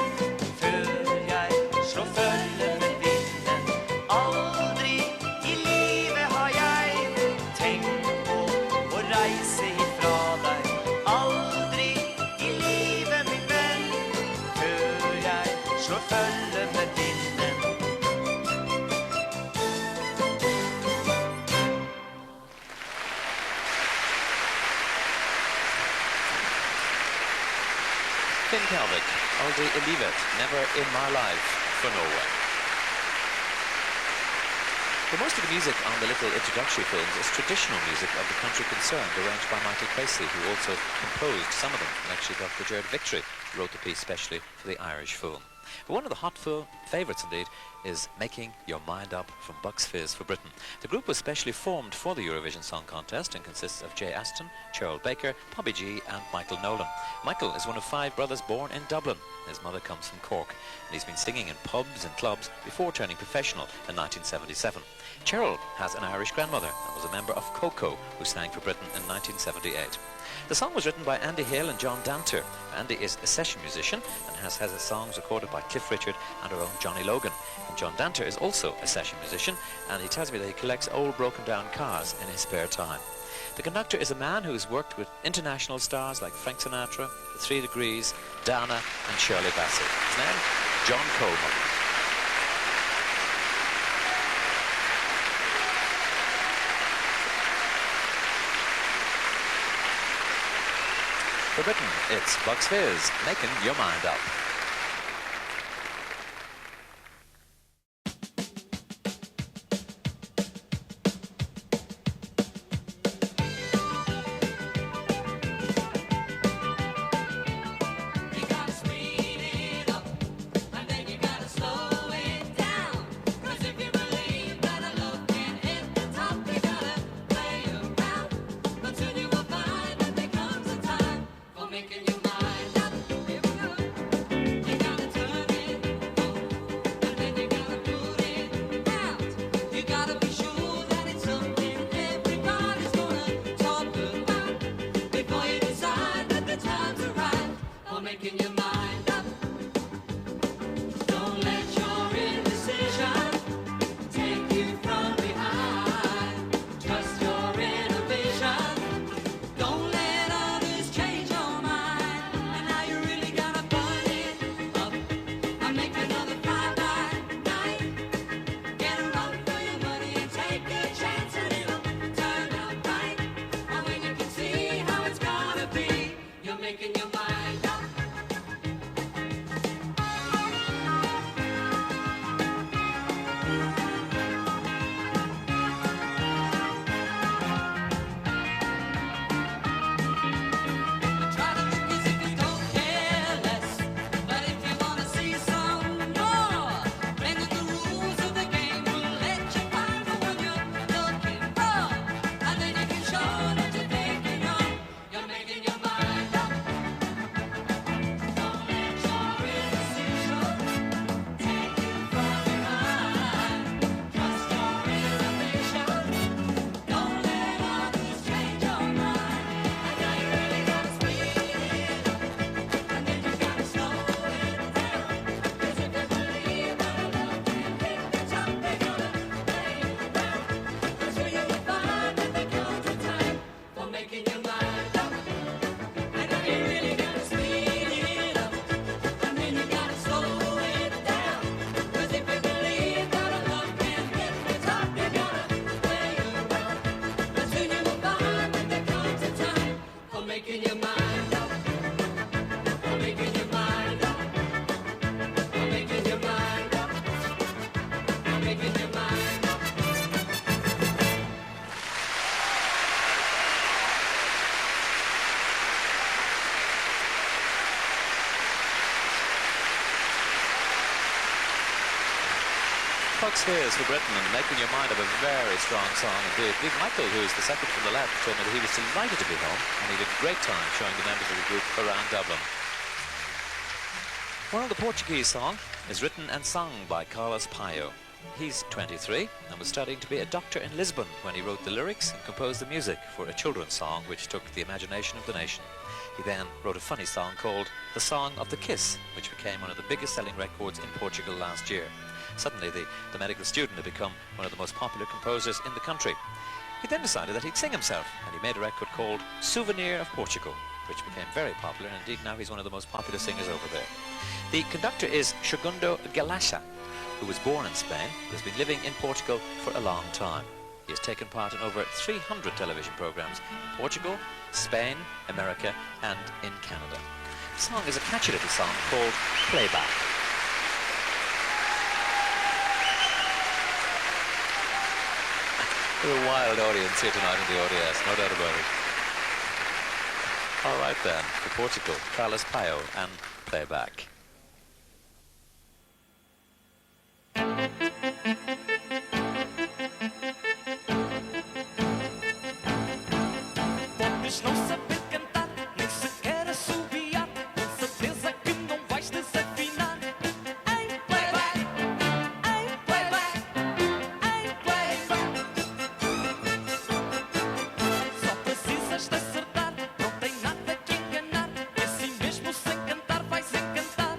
før jeg slår følge med vinden. Aldri i livet har jeg tenkt på å reise ifra deg. Aldri i livet, min venn, før jeg slår følge med vinden. Finn Kalvik, Aldri I livet, Never in My Life, for Norway. Well, most of the music on the little introductory films is traditional music of the country concerned, arranged by Michael Casey, who also composed some of them. And actually Dr. Jared Victory wrote the piece specially for the Irish film. But one of the hot favourites indeed is Making Your Mind Up from Bucks Fizz for Britain. The group was specially formed for the Eurovision Song Contest and consists of Jay Aston, Cheryl Baker, Bobby G and Michael Nolan. Michael is one of 5 brothers born in Dublin. His mother comes from Cork, and he's been singing in pubs and clubs before turning professional in 1977. Cheryl has an Irish grandmother and was a member of Coco, who sang for Britain in 1978. The song was written by Andy Hale and John Danter. Andy is a session musician and has his songs recorded by Cliff Richard and our own Johnny Logan. And John Danter is also a session musician, and he tells me that he collects old broken down cars in his spare time. The conductor is a man who has worked with international stars like Frank Sinatra, The 3 Degrees, Dana and Shirley Bassey. His name, John Coleman. For Britain, it's Bucks Fizz, Making Your Mind Up. Bucks Fizz for Britain and Making Your Mind Up, a very strong song indeed. Big Michael, who is the second from the left, told me that he was delighted to be home and he had a great time showing the members of the group around Dublin. Well, the Portuguese song is written and sung by Carlos Paio. He's 23 and was studying to be a doctor in Lisbon when he wrote the lyrics and composed the music for a children's song which took the imagination of the nation. He then wrote a funny song called The Song of the Kiss, which became one of the biggest selling records in Portugal last year. Suddenly the medical student had become one of the most popular composers in the country. He then decided that he'd sing himself, and he made a record called Souvenir of Portugal, which became very popular, and indeed now he's one of the most popular singers over there. The conductor is Segundo Galasha, who was born in Spain, but has been living in Portugal for a long time. He has taken part in over 300 television programs in Portugal, Spain, America, and in Canada. The song is a catchy little song called Playback. We're a wild audience here tonight in the RDS, no doubt about it. All right then, for Portugal, Carlos Paio and Playback. Vai se encantar.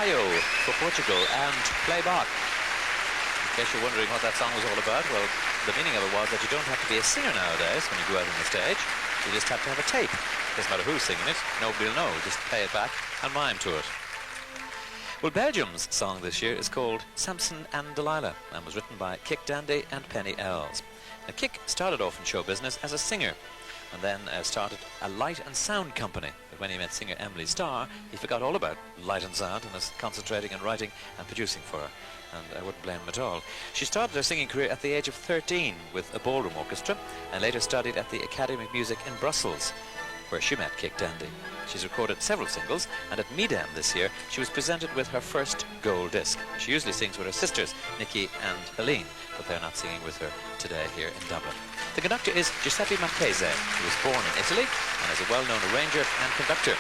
Sampaio for Portugal and Playback. In case you're wondering what that song was all about, well, the meaning of it was that you don't have to be a singer nowadays when you go out on the stage. You just have to have a tape. Doesn't matter who's singing it, nobody will know. Just play it back and mime to it. Well, Belgium's song this year is called Samson and Delilah and was written by Kik Dandy and Penny Els. Now, Kik started off in show business as a singer and then started a light and sound company. But when he met singer Emily Starr, he forgot all about light and sound and was concentrating on writing and producing for her. And I wouldn't blame him at all. She started her singing career at the age of 13 with a ballroom orchestra and later studied at the Academy of Music in Brussels, where she met Kik Dandy. She's recorded several singles, and at Midem this year, she was presented with her first gold disc. She usually sings with her sisters, Nikki and Helene, but they're not singing with her today here in Dublin. The conductor is Giuseppe Marchese, who was born in Italy and is a well-known arranger and conductor,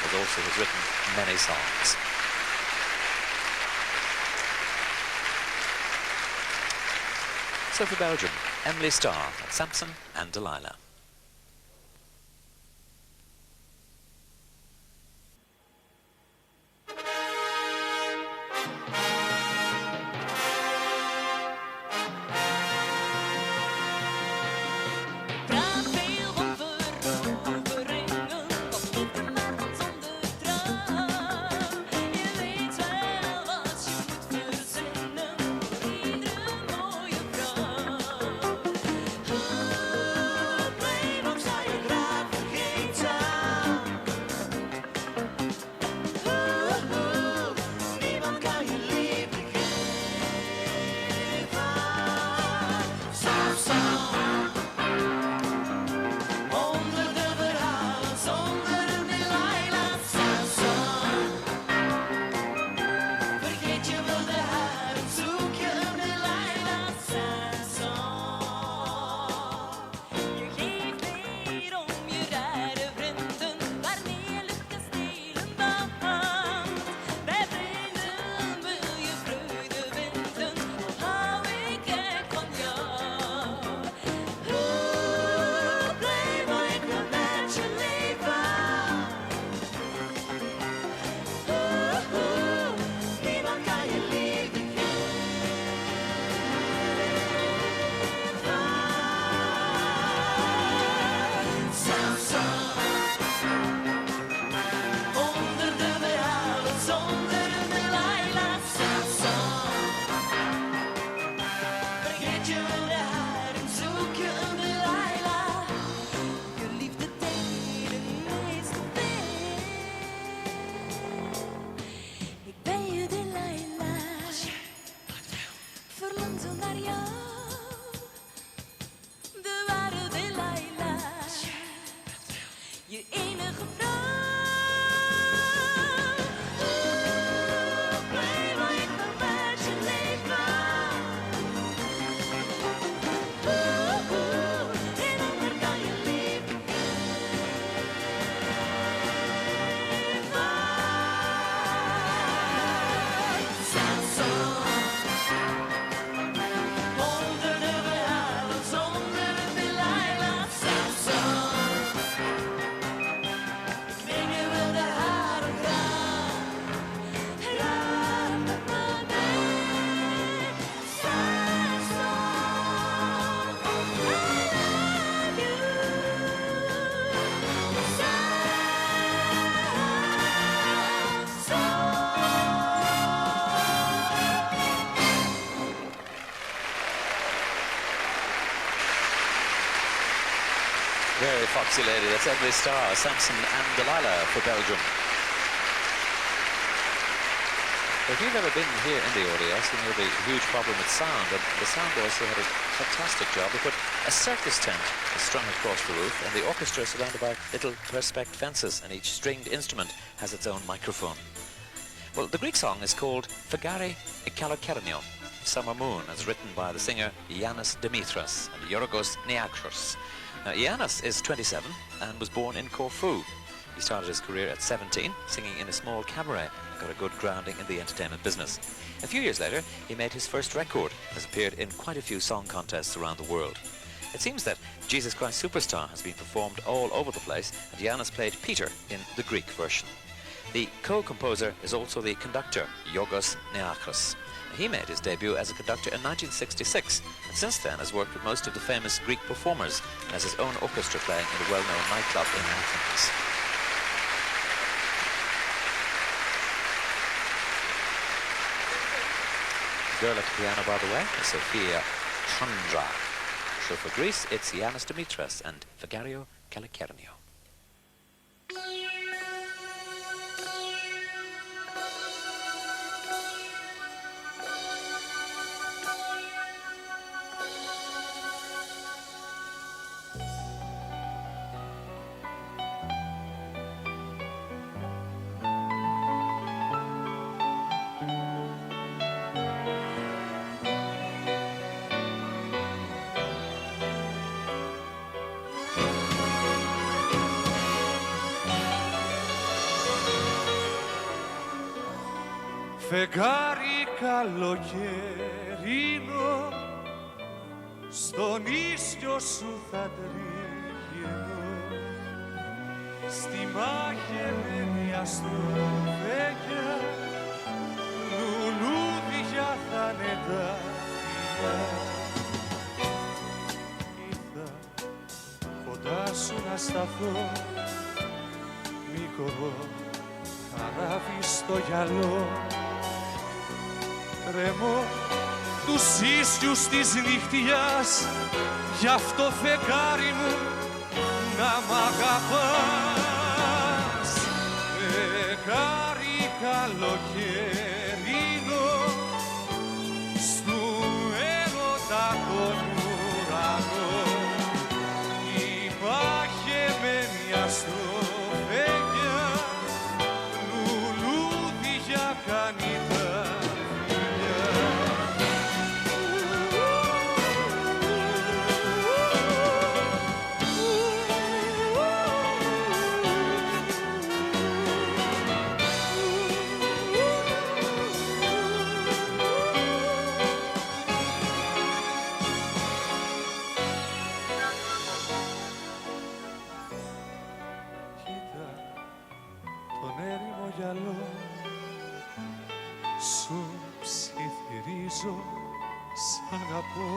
but also has written many songs. So for Belgium, Emily Starr, Samson and Delilah. Very foxy lady. That's Emily Starr, Samson and Delilah for Belgium. If you've ever been here in the RDS, you know the huge problem with sound, and the sound boys here had a fantastic job. They put a circus tent strung across the roof, and the orchestra surrounded by little perspex fences, and each stringed instrument has its own microphone. Well, the Greek song is called Fagari Kalokernio, Summer Moon, as written by the singer Yannis Dimitras and Yorgos Niakros. Now, Yannis is 27 and was born in Corfu. He started his career at 17, singing in a small cabaret, and got a good grounding in the entertainment business. A few years later, he made his first record, and has appeared in quite a few song contests around the world. It seems that Jesus Christ Superstar has been performed all over the place, and Yannis played Peter in the Greek version. The co-composer is also the conductor, Yorgos Nearchos. He made his debut as a conductor in 1966, and since then has worked with most of the famous Greek performers and has his own orchestra playing in a well-known nightclub in Athens. The girl at the piano, by the way, is Sophia Chandra. So for Greece, it's Yannis Dimitras and Vagario Kallikernio. Φεγγάρι καλοκαιρινό, στον ίσιο σου θα τριγυρνώ, στη μάχεμενη αστροφέγγια, λουλούδια θα είναι τα φιλιά. Ήρθα κοντά σου να σταθώ, μικρό καράβι στο γυαλό, τρέμω τους ίσιους της νύχτιας, γι' αυτό φεγγάρι μου να μ' αγαπάς. Φεγγάρι καλοκαιρινό, στου έρωτα τον ουρανό, η μάχεμενη αστροφέγγια, λουλούδια κάνει τα σου ψιθυρίζω, σ' αγαπώ.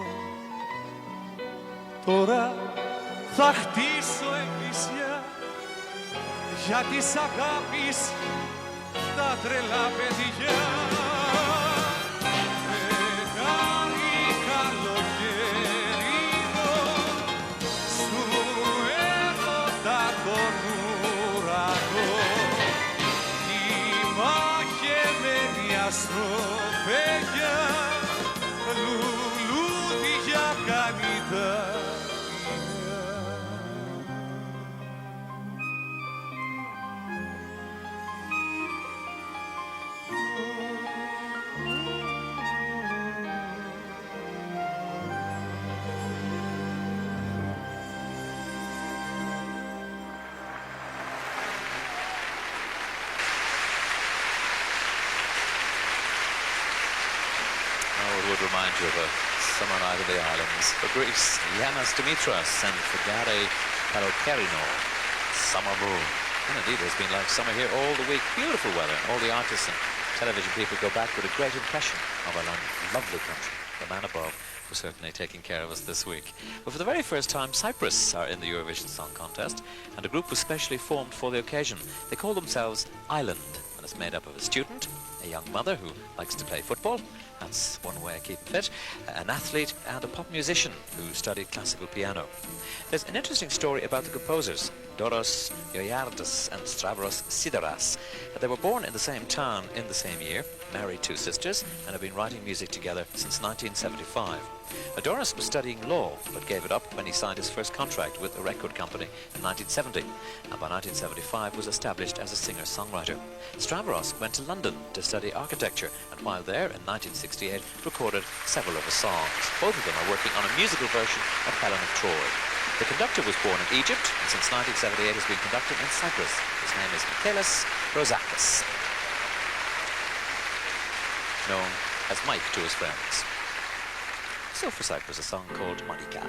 Τώρα θα χτίσω εκκλησιά για της αγάπης τα τρελά παιδιά. Φεγγάρι καλοκαιρινό, στου έρωτα τον ουρανό, αστροφέγγια, λουλούδια κάνει τα φιλιά. Would remind you of a summer night in the islands. For Greece, Yannis Dimitras and Vagario Kallikernio, Summer Moon. And indeed, it's been like summer here all the week. Beautiful weather. All the artists and television people go back with a great impression of our lovely country. The man above was certainly taking care of us this week. But for the very first time, Cyprus are in the Eurovision Song Contest, and a group was specially formed for the occasion. They call themselves Island, and it's made up of a student, a young mother who likes to play football, that's one way of keeping fit, an athlete and a pop musician who studied classical piano. There's an interesting story about the composers, Doros Ioiardas and Stavros Sideras. They were born in the same town in the same year, married two sisters, and have been writing music together since 1975. Doros was studying law, but gave it up when he signed his first contract with a record company in 1970, and by 1975 was established as a singer-songwriter. Stavros went to London to study architecture, and while there in 1968 recorded several of his songs. Both of them are working on a musical version of Helen of Troy. The conductor was born in Egypt, and since 1978 has been conducting in Cyprus. His name is Michaelis Rosakis, known as Mike to his friends. So for Cyprus, a song called Monica.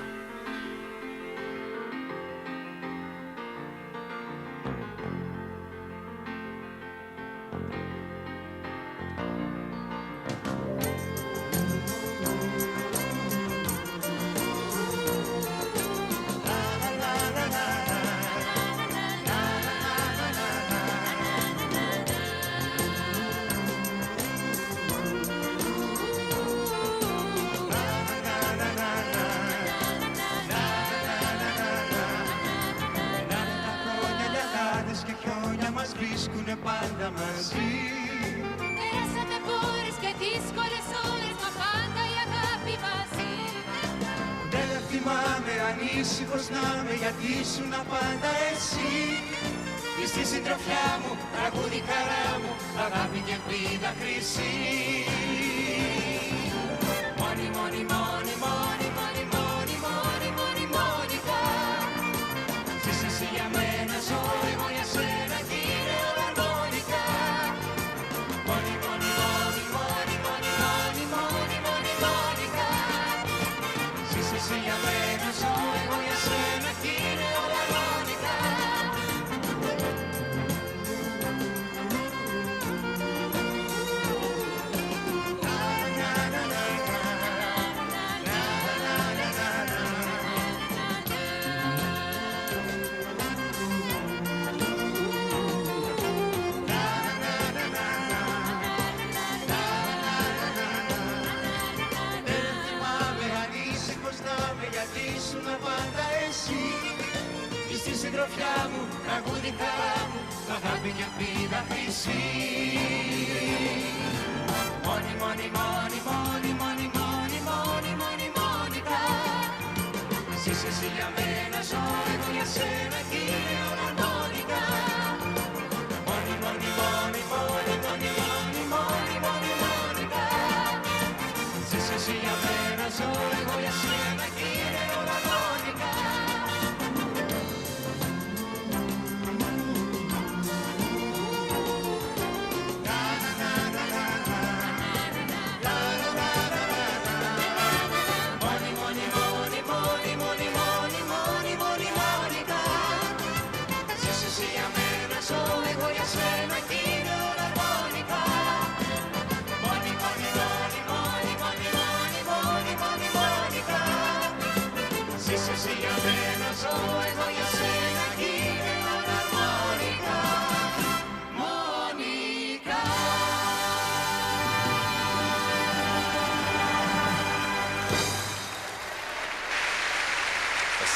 πάντα μαζί. Περάσαμε πόρες και δύσκολες ώρες, μα πάντα η αγάπη μαζί. Δεν θυμάμαι ανήσυχος να είμαι, γιατί ήσουν πάντα εσύ. Είσαι στη συντροφιά μου, τραγούδι χαρά μου, αγάπη και ελπίδα χρυσή. Μόνη, μόνη, μόνη, μόνη, μόνη, μόνη, μόνη, μόνη, μόνικα. Ζήσε εσύ για μένα, ζω εγώ για σένα κι είναι όλα αρμόνικα. Μόνη, μόνη, μόνη, μόνη, μόνη, μόνη, μόνη, μόνη, μόνικα. Ζήσε εσύ για μένα, ζω εγώ για σένα κι είναι όλα αρμόνικα. Πάντα εσύ είσαι στη συντροφιά μου, τραγούδι χαρά μου, αγάπη και ελπίδα χρυσή. Μόνη, μόνη, μόνη, μόνη, μόνη, μόνη, μόνη, μόνη, μόνικα. Ζήσε εσύ για μένα, ζω εγώ για σένα κι είναι όλα αρμόνικα. Μόνη, μόνη, μόνη, μόνη, μόνη, μόνη, μόνη, μόνη, μόνικα. Ζήσε εσύ για μένα, ζω εγώ για σένα κι είναι όλα αρμόνικα.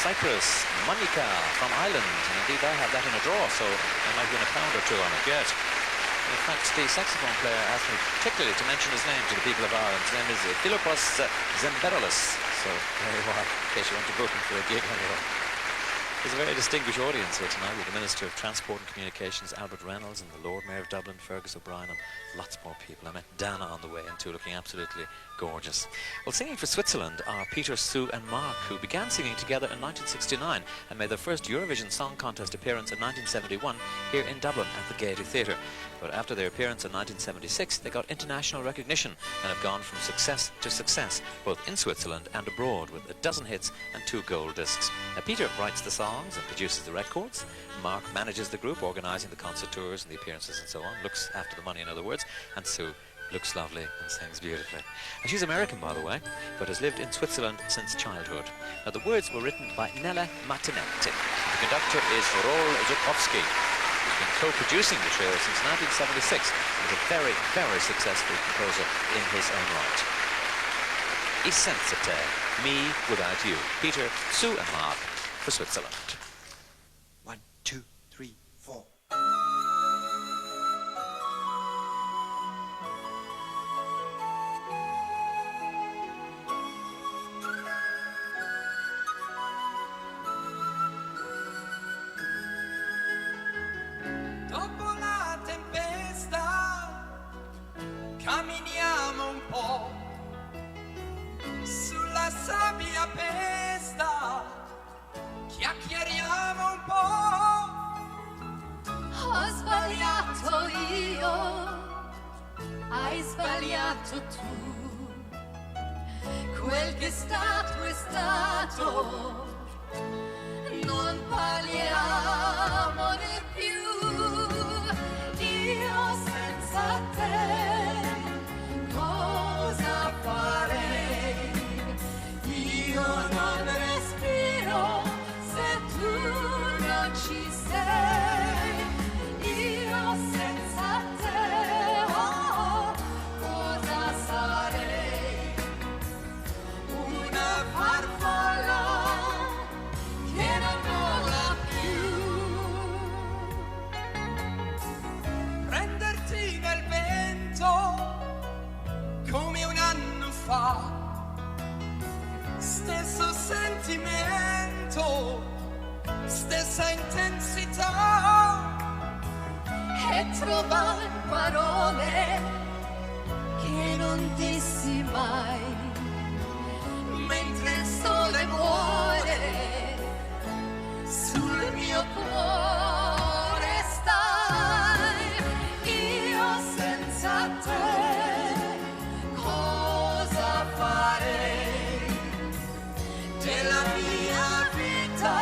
Cyprus, Monica from Ireland, and indeed I have that in a draw, so I might win £1 or £2 on it yet. In fact, the saxophone player asked me particularly to mention his name to the people of Ireland. His name is Philippos Zemberolis, so there you are, in case you want to book him for a gig anyway. There's a very distinguished audience here tonight with the Minister of Transport and Communications, Albert Reynolds, and the Lord Mayor of Dublin, Fergus O'Brien, and lots more people. I met Dana on the way in too, looking absolutely gorgeous. Well, singing for Switzerland are Peter, Sue and Mark, who began singing together in 1969 and made their first Eurovision Song Contest appearance in 1971 here in Dublin at the Gaiety Theatre. But after their appearance in 1976, they got international recognition and have gone from success to success, both in Switzerland and abroad, with 12 hits and 2 gold discs. Now, Peter writes the songs and produces the records. Mark manages the group, organising the concert tours and the appearances and so on, looks after the money in other words, and Sue looks lovely and sings beautifully. And she's American, by the way, but has lived in Switzerland since childhood. Now, the words were written by Nella Martinetti. The conductor is Rol Zukowski, who's been co-producing the trio since 1976, and is a very, very successful composer in his own right. Essenzite, Me Without You. Peter, Sue and Mark for Switzerland. 1, 2, 3, 4. Dopo la tempesta camminiamo un po', sulla sabbia pesta chiacchieriamo un po'. Ho sbagliato io, hai sbagliato tu. Quel che è stato, non parliamone più. Io senza te cosa farei? Io non respiro se tu non ci sei. Io senza te, oh, cosa sarei? Una farfalla che non vola più. Prende fa, stesso sentimento, stessa intensità, e trovare parole che non dissi mai, mentre il sole muore sul mio cuore stai, io senza te cosa farei della mia vita,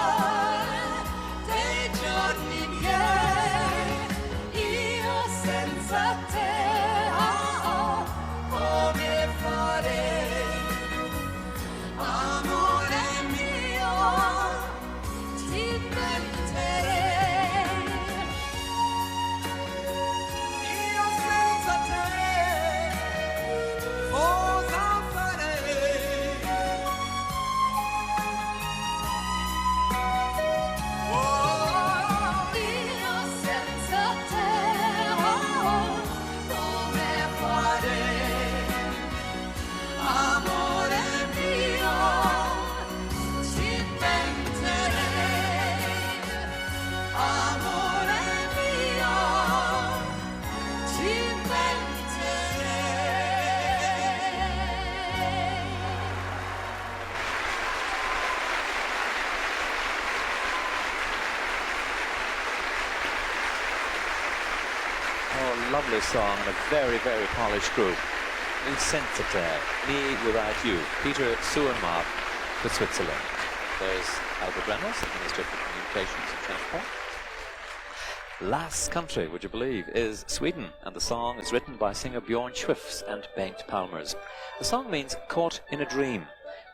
dei giorni miei, io senza te come farei, amore mio, ti menterei, io senza te cosa farei, oh, io senza te come farei, amore mio, ti menterei, amore mio, ti menterei. Oh, lovely song and a very, very polished group. Insensate, Me Without You, Peter Suenmark for Switzerland. There's Albert Reynolds, the Minister for Communications and Transport. Last country, would you believe, is Sweden, and the song is written by singer Björn Schwifts and Bengt Palmers. The song means Caught in a Dream.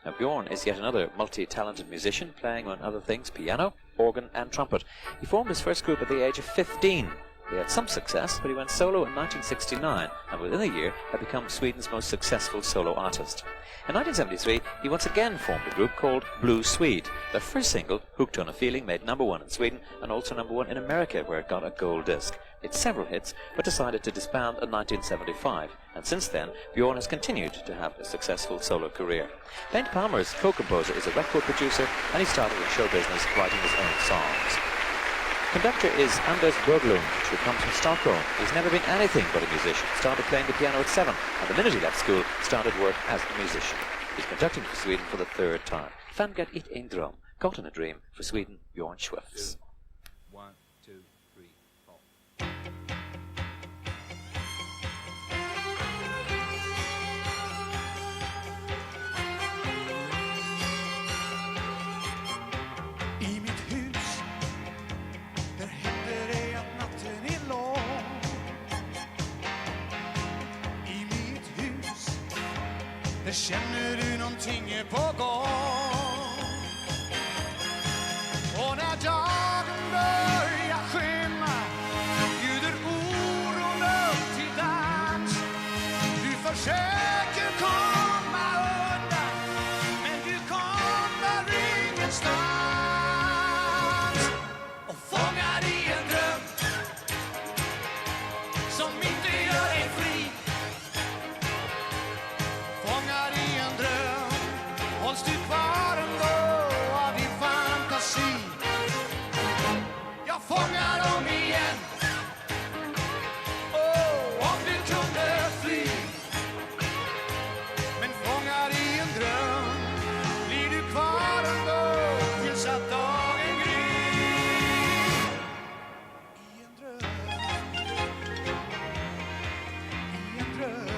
Now Björn is yet another multi-talented musician, playing on other things, piano, organ and trumpet. He formed his first group at the age of 15. He had some success, but he went solo in 1969, and within a year had become Sweden's most successful solo artist. In 1973, he once again formed a group called Blue Swede. Their first single, Hooked on a Feeling, made #1 in Sweden and also #1 in America, where it got a gold disc. It's several hits, but decided to disband in 1975, and since then, Björn has continued to have a successful solo career. Bengt Palmers, co-composer, is a record producer, and he started in show business writing his own songs. Conductor is Anders Berglund, who comes from Stockholm. He's never been anything but a musician. Started playing the piano at 7, and the minute he left school, started work as a musician. He's conducting for Sweden for the 3rd time. Fangat it en dröm, Caught in a Dream for Sweden, Björn Schwifts. 1, 2, 3, 4. I mitt hus, där händer det att natten är lång. I mitt hus, där känner du någonting är på gång. Och när dagen börjar skymma bjuder oron upp till dans. Du försöker komma undan, men du kommer ingenstans. Och fångar i en dröm som inte gör dig fri. Fångar i en dröm, hålls du kvar ändå av din fantasi. Jag fångar dem igen. Om du kunde fly. Men fångar i en dröm, blir du kvar ändå tills att dagen gryr. I en dröm, i en dröm,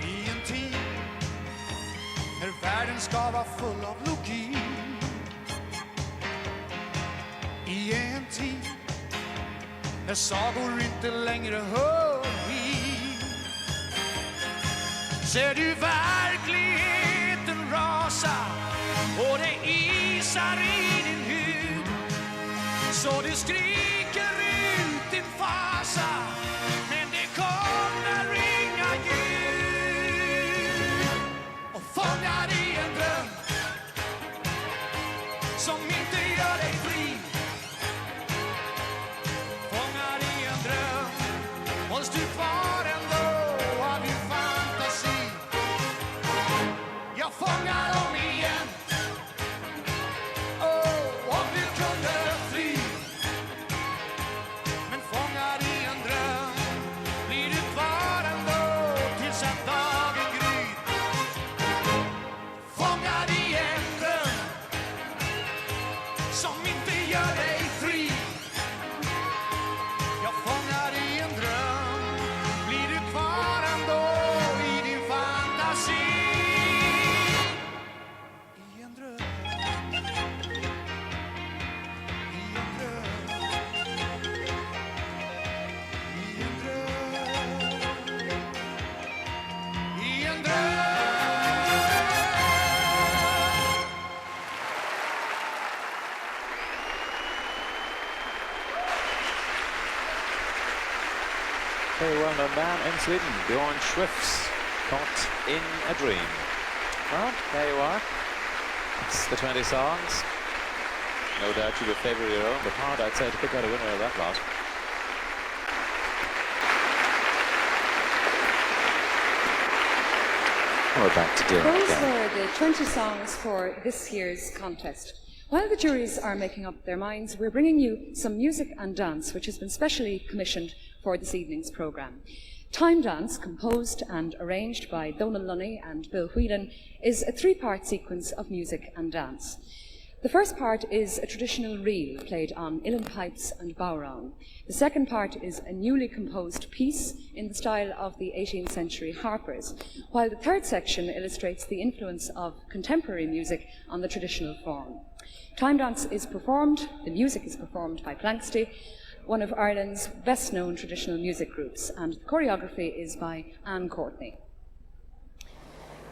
i en tid när världen ska vara full av logik. I en tid när sagor inte längre hör hit. Ser du verkligheten rasa och det isar i din hud, så du skriker ut din fasa, men det kommer inga ljud. Och fångar i en dröm som inte gör dig fri. Fångar i en dröm, hålls du kvar ändå av din fantasi. from a man in Sweden, Bjorn Schwiff's Caught in a Dream. Well, there you are. It's the 20 songs. No doubt you would favour your own, but hard, I'd say, to pick out a winner of that lot. We're back to Doireann Those again. were the 20 songs for this year's contest. While the juries are making up their minds, we're bringing you some music and dance, which has been specially commissioned for this evening's programme. Time Dance, composed and arranged by Donal Lunny and Bhriain, is a three-part sequence of music and dance. The first part is a traditional reel played on uilleann pipes and bodhrán. The second part is a newly composed piece in the style of the 18th century harpers, while the third section illustrates the influence of contemporary music on the traditional form. Time Dance is performed, the music is performed by Planxty, one of Ireland's best-known traditional music groups, and the choreography is by Anne Courtney.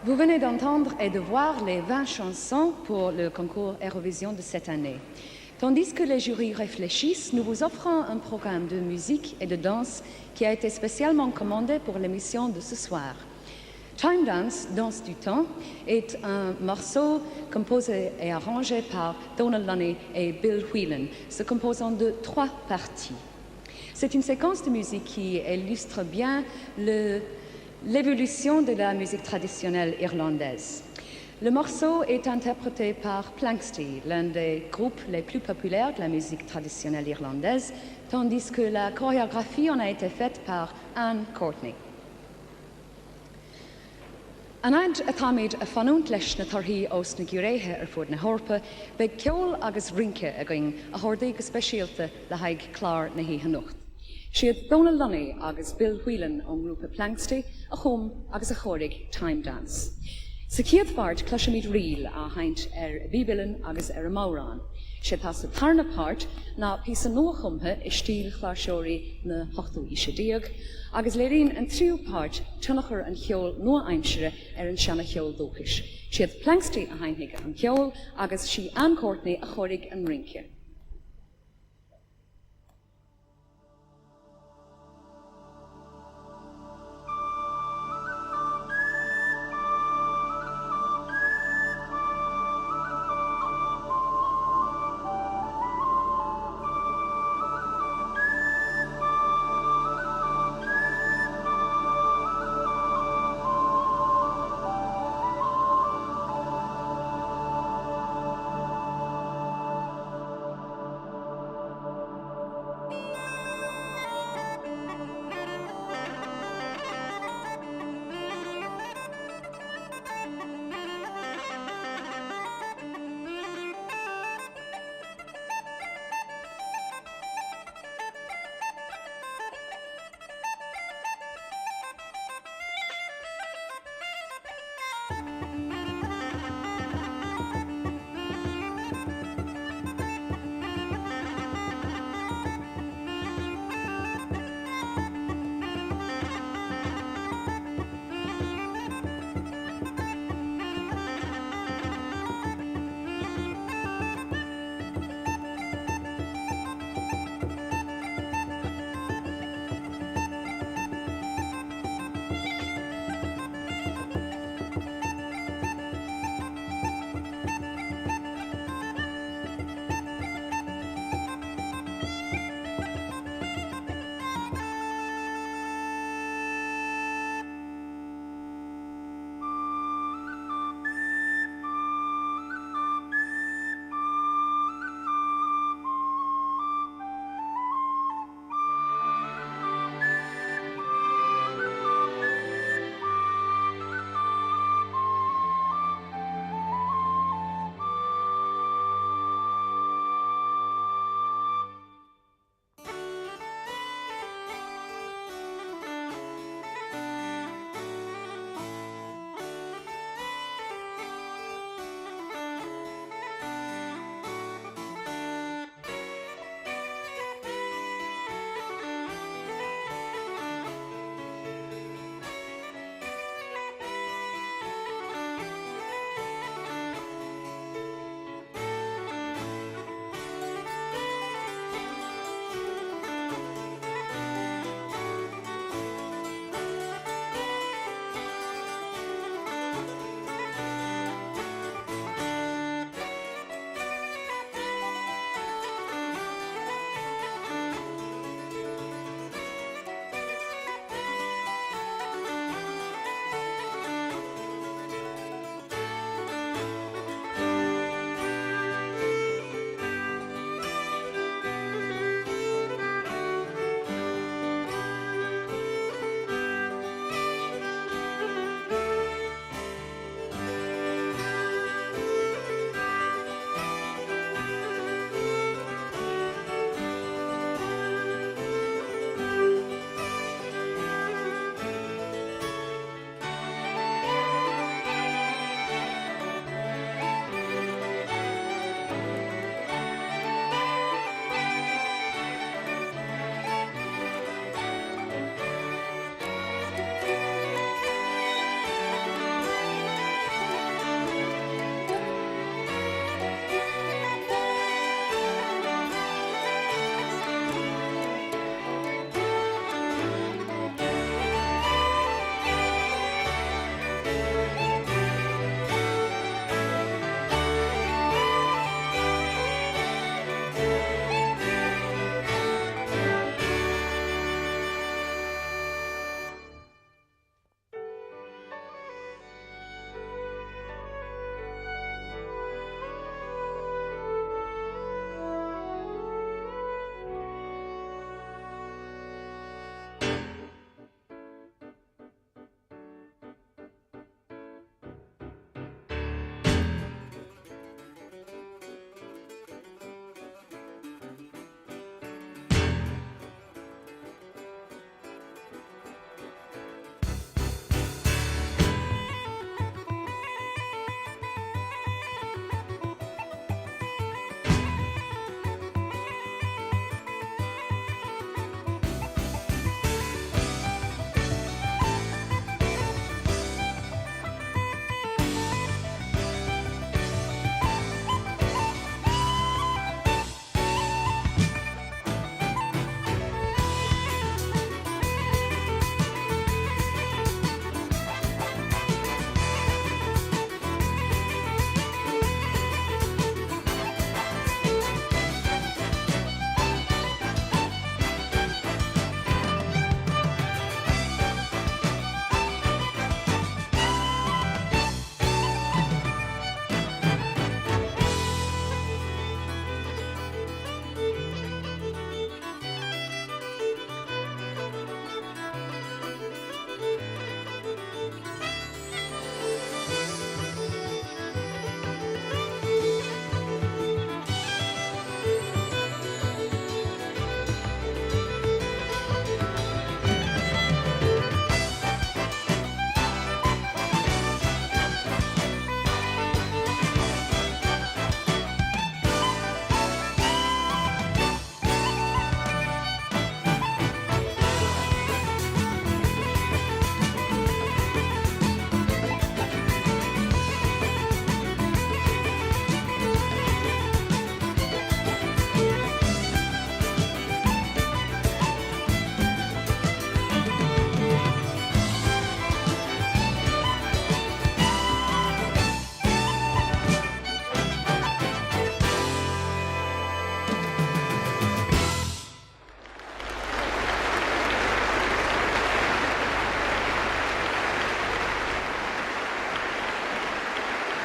Vous venez d'entendre et de voir les 20 chansons pour le concours Eurovision de cette année. Tandis que les jurys réfléchissent, nous vous offrons un programme de musique et de danse qui a été spécialement commandé pour l'émission de ce soir. Time Dance, Danse du temps, est un morceau composé et arrangé par Donal Lunny et Bhriain, se composant de 3 parties. C'est une séquence de musique qui illustre bien l'évolution de la musique traditionnelle irlandaise. Le morceau est interprété par Planxty, l'un des groupes les plus populaires de la musique traditionnelle irlandaise, tandis que la chorégraphie en a été faite par Anne Courtney. Anaid a táimid a fanúnt leis na torthaí os na gúréithe fud na hórpa, beidh ceol agus rince a going a chordaí go speisialta le haig clár na híthe nucht. Siad Donal Lunny agus Bhriain ón grúpa Planxty a chum agus a chóraigh Time Dance. Sa chéad bhart cloisimid riil a haint a bíbilean agus a mórán. Siad has sa tarna páirt ná píosa nua chumptha i stíl chláirseoirí na hochtú Isisiadíog, agus léiríonn an tríú páirt tunnachar an cheol nua aimsire an seanna cheol dóchais. Siad Planxty a haintigh an cheol agus si Anne Courtney a chóraigh an rince.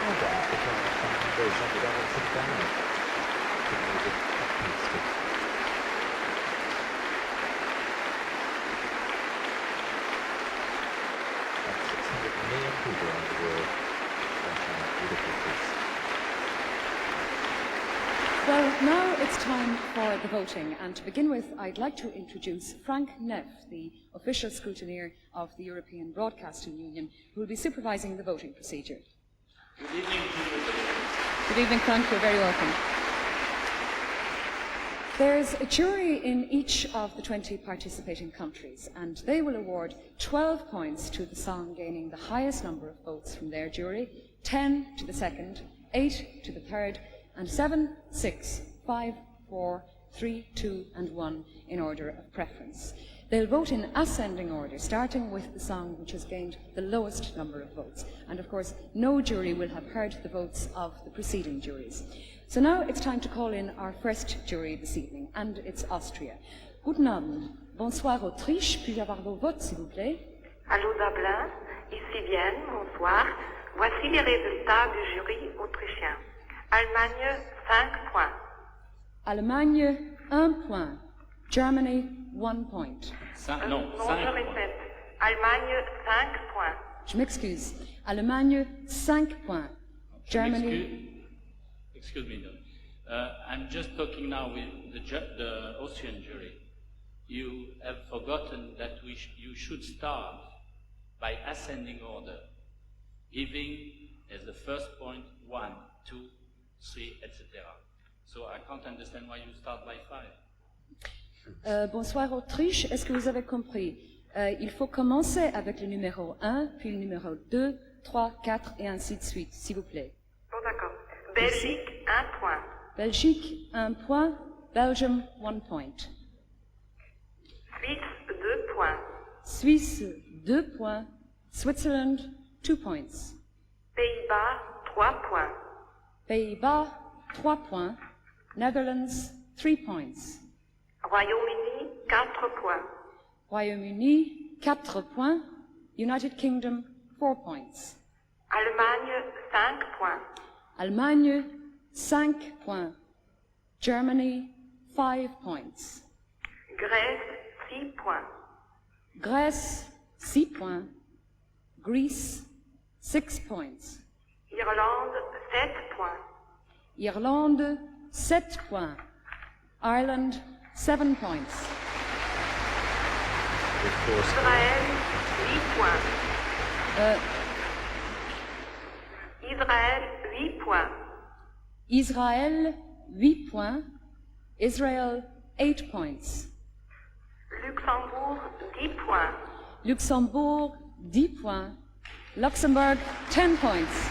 Well, now it's time for the voting, and to begin with, I'd like to introduce Frank Neff, the official scrutineer of the European Broadcasting Union, who will be supervising the voting procedure. Good evening to you. Good evening, Frank. You're very welcome. There's a jury in each of the 20 participating countries, and they will award 12 points to the song gaining the highest number of votes from their jury, 10 to the second, 8 to the third, and 7, 6, 5, 4, 3, 2, and 1 in order of preference. They'll vote in ascending order, starting with the song which has gained the lowest number of votes. And of course, no jury will have heard the votes of the preceding juries. So now it's time to call in our first jury this evening, and it's Austria. Guten Abend. Bonsoir Autriche. Puis-je avoir vos votes, s'il vous plaît? Allô Dublin, ici Vienne, bonsoir. Voici les résultats du jury autrichien. Allemagne, 5 points. Allemagne, 1 point. Germany, 1 point. Non, je répète. Allemagne, 5 points. Je m'excuse. Allemagne, 5 points. Germany... Excuse me, I'm just talking now with the Austrian jury. You have forgotten that you should start by ascending order, giving as the first point 1, 2, 3, etc. So I can't understand why you start by 5. Bonsoir Autriche, est-ce que vous avez compris? Il faut commencer avec le numéro 1, puis le numéro 2, 3, 4 et ainsi de suite, s'il vous plaît. Bon, d'accord. Belgique, 1 point. Belgique, 1 point. Belgium, 1 point. Suisse, 2 points. Suisse, 2 points. Switzerland, 2 points. Pays-Bas, 3 points. Pays-Bas, 3 points. Netherlands, 3 points. Royaume-Uni, 4 points. Royaume-Uni, 4 points. United Kingdom, 4 points. Allemagne, 5 points. Allemagne, 5 points. Germany, 5 points. Grèce, 6 points. Grèce, 6 points. Greece, 6 points. Irlande, 7 points. Irlande, 7 points. Ireland, 7 points. Israël, 8 points. Israël, 8 points. Israël, 8 points. Israel, 8 points. Luxembourg, 10 points. Luxembourg, 10 points. Luxembourg, 10 points.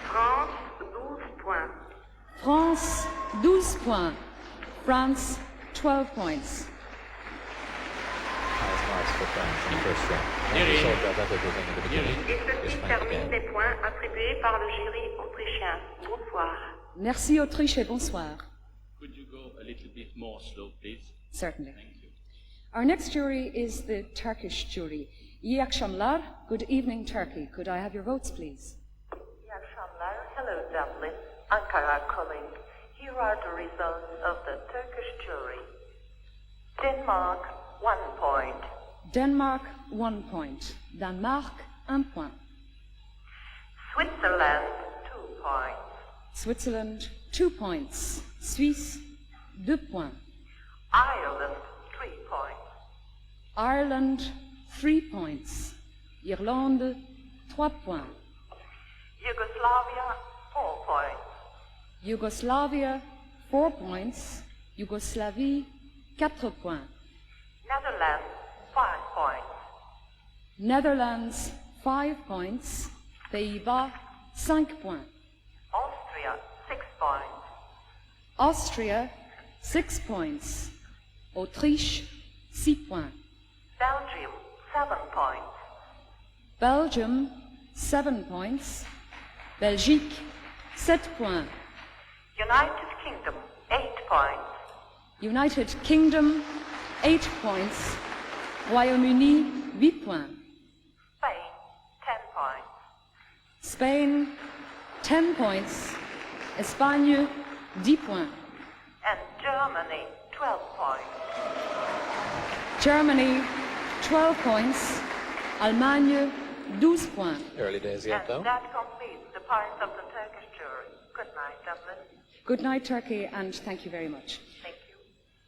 France, 12 points. France, 12 points. France, 12 points. Et ceci termine les points attribués par le jury autrichien. Bonsoir. Merci Autriche et bonsoir. Could you go a little bit more slow, please? Certainly. Thank you. Our next jury is the Turkish jury. İyi akşamlar. Good evening, Turkey. Could I have your votes, please? İyi akşamlar. Hello, Dublin. Ankara calling. Here are the results of the Turkish jury. Denmark, 1 point. Denmark, 1 point. Danemark, 1 point. Switzerland, 2 points. Switzerland, 2 points. Suisse, 2 points. Ireland, 3 points. Ireland, 3 points. Irlande, 3 points. Yugoslavia, 4 points. Yugoslavia, 4 points. Yougoslavie, 4 points. Netherlands, 5 points. Netherlands, 5 points. Pays-Bas, 5 points. Austria, 6 points. Austria, 6 points. Autriche, 6 points. Belgium, 7 points. Belgium, 7 points. Belgique, 7 points. United Kingdom, 8 points. United Kingdom, 8 points. Royaume-Uni, 8 points. Spain, Spain, 10 points. Espagne, 10 points. And Germany, 12 points. Germany, 12 points. Allemagne, 12 points. Early days yet, though. And that completes the part of the Turkish jury. Good night, Dublin. Good night, Turkey, and thank you very much. Thank you.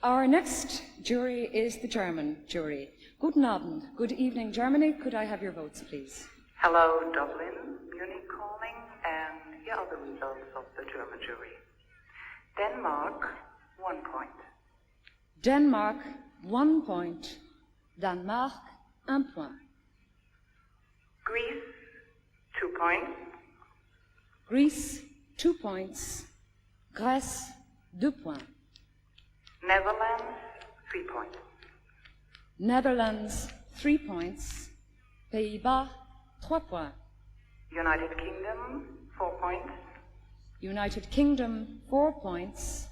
Our next jury is the German jury. Guten Abend. Good evening, Germany. Could I have your votes, please? Hello, Dublin. Munich calling, and here are the results of the German jury. Denmark, 1 point. Denmark, 1 point. Danemark, 1 point. Greece, 2 points. Greece, 2 points. Grèce, 2 points. Netherlands, 3 points. Netherlands, 3 points. Pays-Bas, 3 points. United Kingdom, 4 points. United Kingdom, 4 points.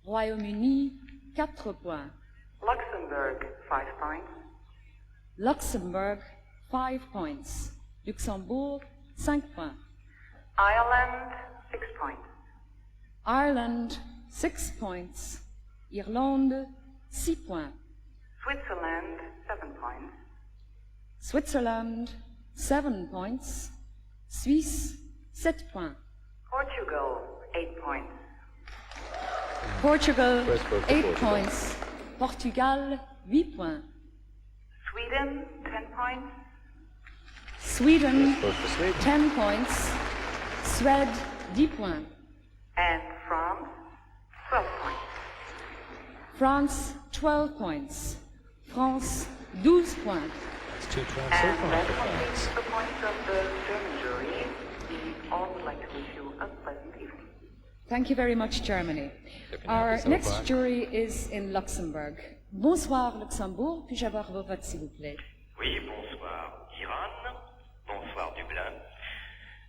Royaume-Uni, 4 points. Luxembourg, 5 points. Luxembourg, 5 points. Luxembourg, 5 points. Ireland, 6 points. Ireland, 6 points. Irlande, 6 points. Switzerland, 7 points. Switzerland, 7 points. Suisse, 7 points. Portugal, 8 points. Portugal, 8 points. Portugal, 8 points. Sweden, 10 points. Sweden, 10 points. Suède, 10 points. And France, 12 points. France, 12 points. France, 12 points. It's 2 points so And far that for completes France. the points of the German jury. We all would like to wish you a pleasant evening. Thank you very much, Germany. Our next jury is in Luxembourg. Bonsoir, Luxembourg. Puis-je avoir vos votes, s'il vous plaît? Oui, bonsoir Iran, bonsoir Dublin.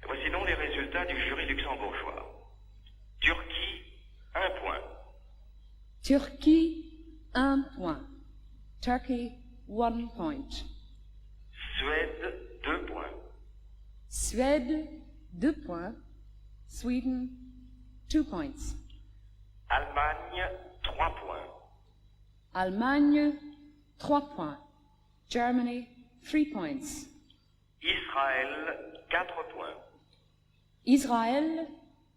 Voici donc les résultats du jury luxembourgeois. Turquie, 1 point. Turquie, 1 point. Turkey, 1 point. Suède, 2 points. Suède, 2 points. Sweden, 2 points. Allemagne, 3 points. Allemagne, 3 points. Germany, 3 points. Israël, 4 points. Israël,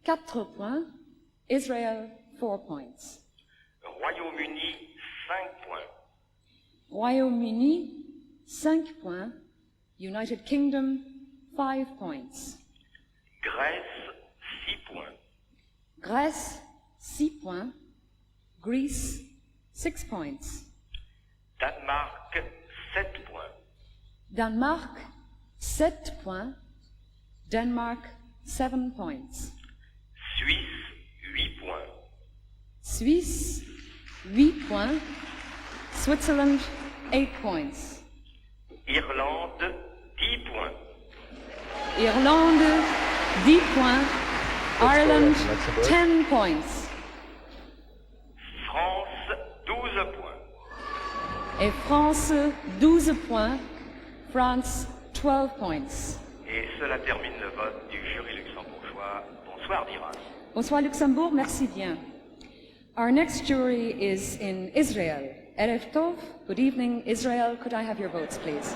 4 points. Israel, 4 points. Royaume-Uni, 5 points. Royaume-Uni, 5 points. United Kingdom, 5 points. Grèce, 6 points. Grèce, 6 points. Greece, 6 points. Danemark, 7 points. Danemark, 7 points. Denmark, 7 points. Suisse, 8 points. Suisse, 8 points. Switzerland, 8 points. Irlande, 10 points. Irlande, 10 points. Ireland, 10 points. France, 12 points. Et France, 12 points. France, 12 points. Et cela termine le vote du jury luxembourgeois. Bonsoir d'Iran. Bonsoir Luxembourg, merci bien. Our next jury is in Israel. Erev Tov, good evening, Israel. Could I have your votes, please?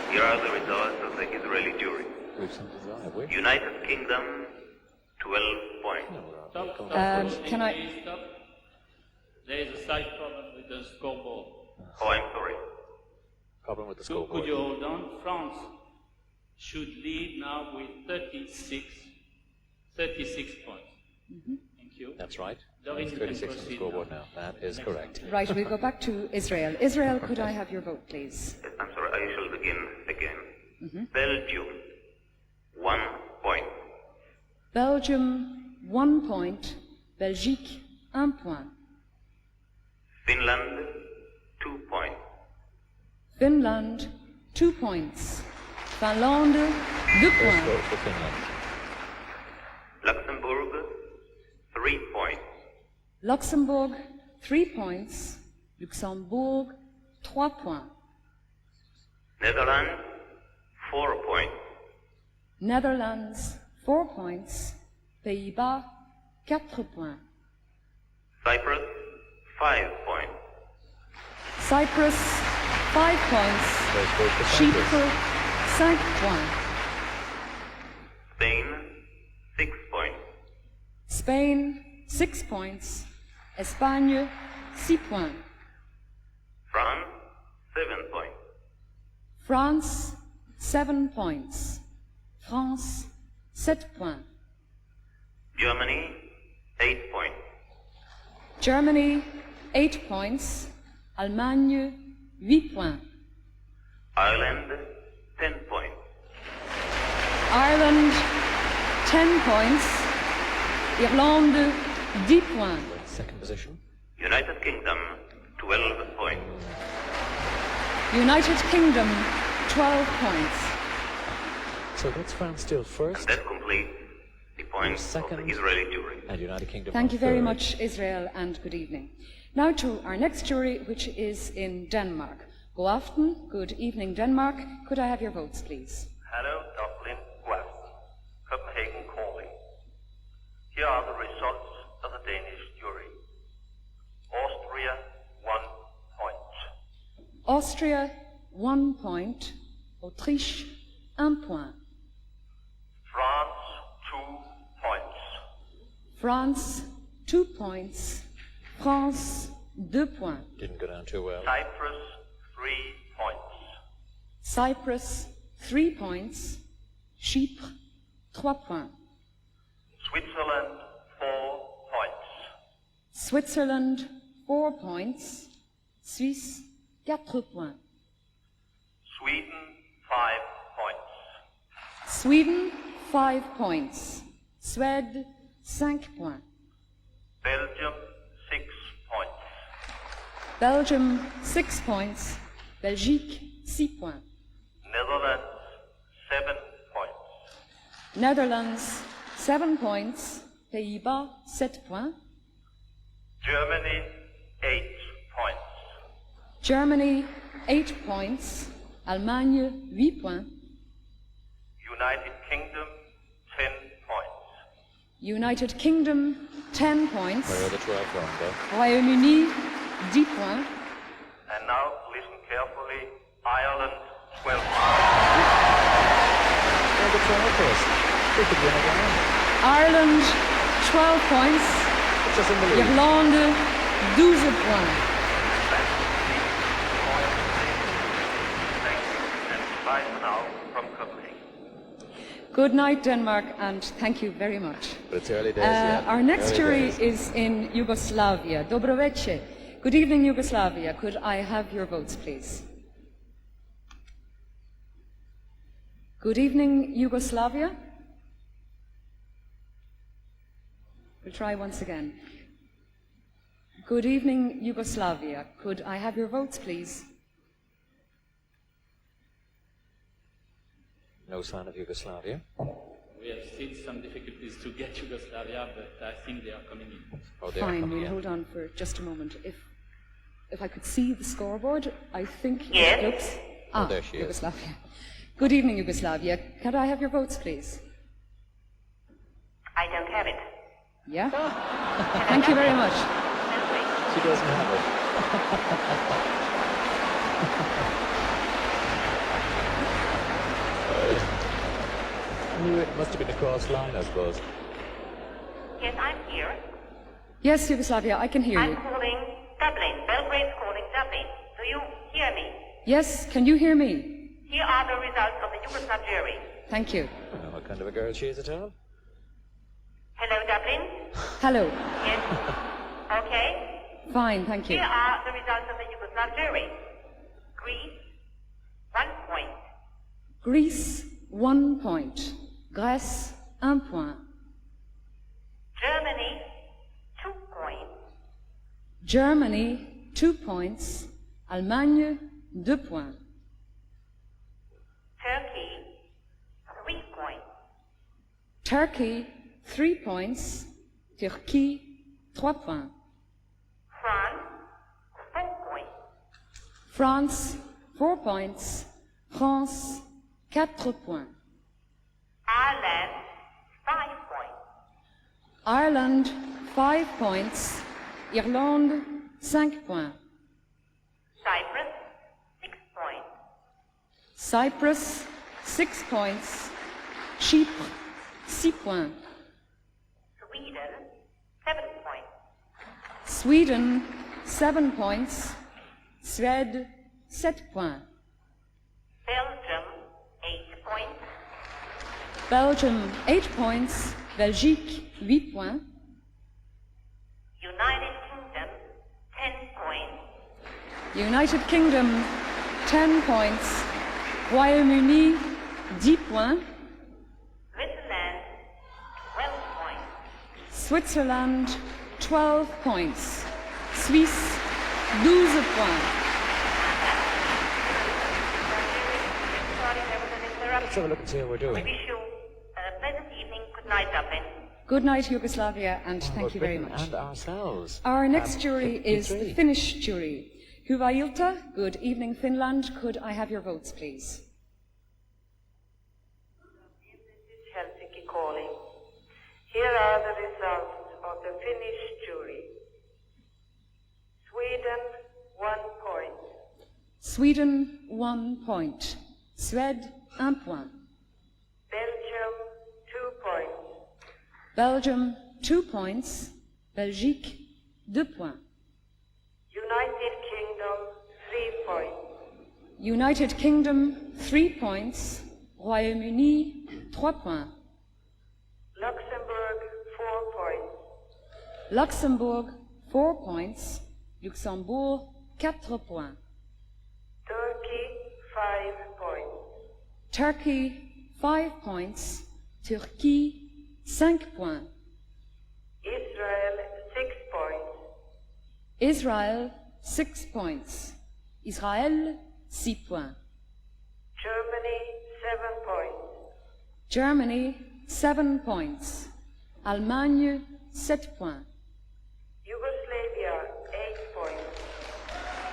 Here are the results of the Israeli jury. United Kingdom, 12 points. Can I... Stop. There is a slight problem with the scoreboard. Oh, I'm sorry. Problem with the Could scoreboard. you hold on? France should lead now with 36 points. Thank you. That's right. Doireann, you can 36 on the proceed scoreboard now. now. That is correct. Right, we'll go back to Israel. Israel, could I have your vote, please? Yes, I'm sorry, I shall begin again. Belgium, 1 point. Belgium, 1 point. Belgique, 1 point. Finland, 2 points. Finland, 2 points. Finlande, 2 First points. vote for Finland. Luxembourg, 3 points. Luxembourg, 3 points. Luxembourg, 3 points. Netherlands, 4 points. Netherlands, 4 points. Pays-Bas, 4 points. Cyprus, 5 points. Cyprus, 5 points. Chypre, 5 points. Spain, 6 points. Spain, 6 points. Espagne, 6 points. France, 7 points. France, 7 points. France, 7 points. Germany, 8 points. Germany, 8 points. Allemagne, 8 points. Ireland, 10 points. Ireland, 10 points. Irlande, 10 points. Second position. United Kingdom, 12 points. United Kingdom, 12 points. So that's France still first. And that completes the points of the Israeli jury. And United Kingdom. Thank you very third. much, Israel, and good evening. Now to our next jury, which is in Denmark. Go aften, good evening, Denmark. Could I have your votes, please? Hello, Dublin, West, Copenhagen calling. Here are the results of the Danish jury. Austria, 1 point. Austria, 1 point. Autriche, 1 point. France, 2 points. France, 2 points. France, 2 points. Didn't go down too well. Cyprus, 3 points. Cyprus, 3 points. Chypre, 3 points. Switzerland, 4 points. Switzerland, 4 points. Suisse, 4 points. Sweden, 5 points. Sweden, 5 points. Suède, 5 points. Belgium, 6 points. Belgium, 6 points. Belgique, 6 points. Netherlands, 7 points. Netherlands, 7 points. Pays-Bas, 7 points. Germany, 8 points. Germany, 8 points. Allemagne, 8 points. United Kingdom, 10 points. United Kingdom, 10 points. Where are the 12 going, though? Royaume-Uni, 10 points. And now, listen carefully, Ireland, 12 points. Where are the 12 first? They could win again. Ireland, 12 points. Puts us in the lead. Irlande, 12 points. And bye for now from Copenhagen. Good night, Denmark, and thank you very much. But it's early days yet. Our next Early jury days. is in Yugoslavia. Dobro večer. Good evening, Yugoslavia. Could I have your votes, please? Good evening, Yugoslavia. We'll try once again. Good evening, Yugoslavia. Could I have your votes, please? No sign of Yugoslavia. We have still some difficulties to get Yugoslavia, but I think they are coming in. Oh, they are Fine, coming we'll in. hold on for just a moment. If I could see the scoreboard, I think Yes. it looks... Oh, there she is. Yugoslavia. Good evening, Yugoslavia. Could I have your votes, please? I don't have it. Yeah? Thank you very much. She doesn't have it. It must have been a cross line, I suppose. Yes, I'm here. Yes, Yugoslavia, I can hear I'm you. calling Dublin. Belgrade's calling Dublin. Do you hear me? Yes, can you hear me? Here are the results of the Yugoslav jury. Thank you. I don't know what kind of a girl she is at all. Hello, Dublin? Hello. Yes. Okay. Fine, thank you. Here are the results of the Yugoslav jury. Greece, 1 point. Greece, 1 point. Grèce, 1 point. Germany, 2 points. Germany, 2 points. Allemagne, 2 points. Turkey, 3 points. Turkey, 3 points. Turkey, 3 points. France, 4 points. France, 4 points. France, 4 points. Ireland, 5 points. Ireland, 5 points. Irlande, 5 points. Cyprus, 6 points. Cyprus, 6 points. Chypre, 6 points. Sweden, 7 points. Sweden, 7 points. Suède, 7 points. Belgium, 8 points. Belgium, 8 points. Belgique, 8 points. United Kingdom, 10 points. United Kingdom, 10 points. Royaume-Uni, 10 points. Switzerland, 12 points. Switzerland, 12 points. Suisse, 12 points. Sorry, there was an interruption. Let's have a look and see how we're We doing. wish you a pleasant evening. Good night, Dublin. Good night, Yugoslavia, and thank you very much. And ourselves. Our next jury is the 53. Finnish jury. Hyvää iltaa, good evening, Finland. Could I have your votes, please? This is Helsinki calling. Here are the results of the Finnish jury. Sweden, 1 point. Sweden, 1 point. Suède, 1 point. Belgium, 2 points. Belgium, 2 points. Belgique, 2 points. United Kingdom, 3 points. United Kingdom, 3 points. Royaume-Uni, 3 points. Luxembourg, 4 points. Luxembourg, 4 points. Luxembourg, 4 points. Turkey, 5 points. Turkey, 5 points. Turkey, 5 points. Israel, 6 points. Israel, 6 points. Israël, 6 points. Germany, 7 points. Germany, 7 points. Allemagne, 7 points. Yugoslavia, 8 points.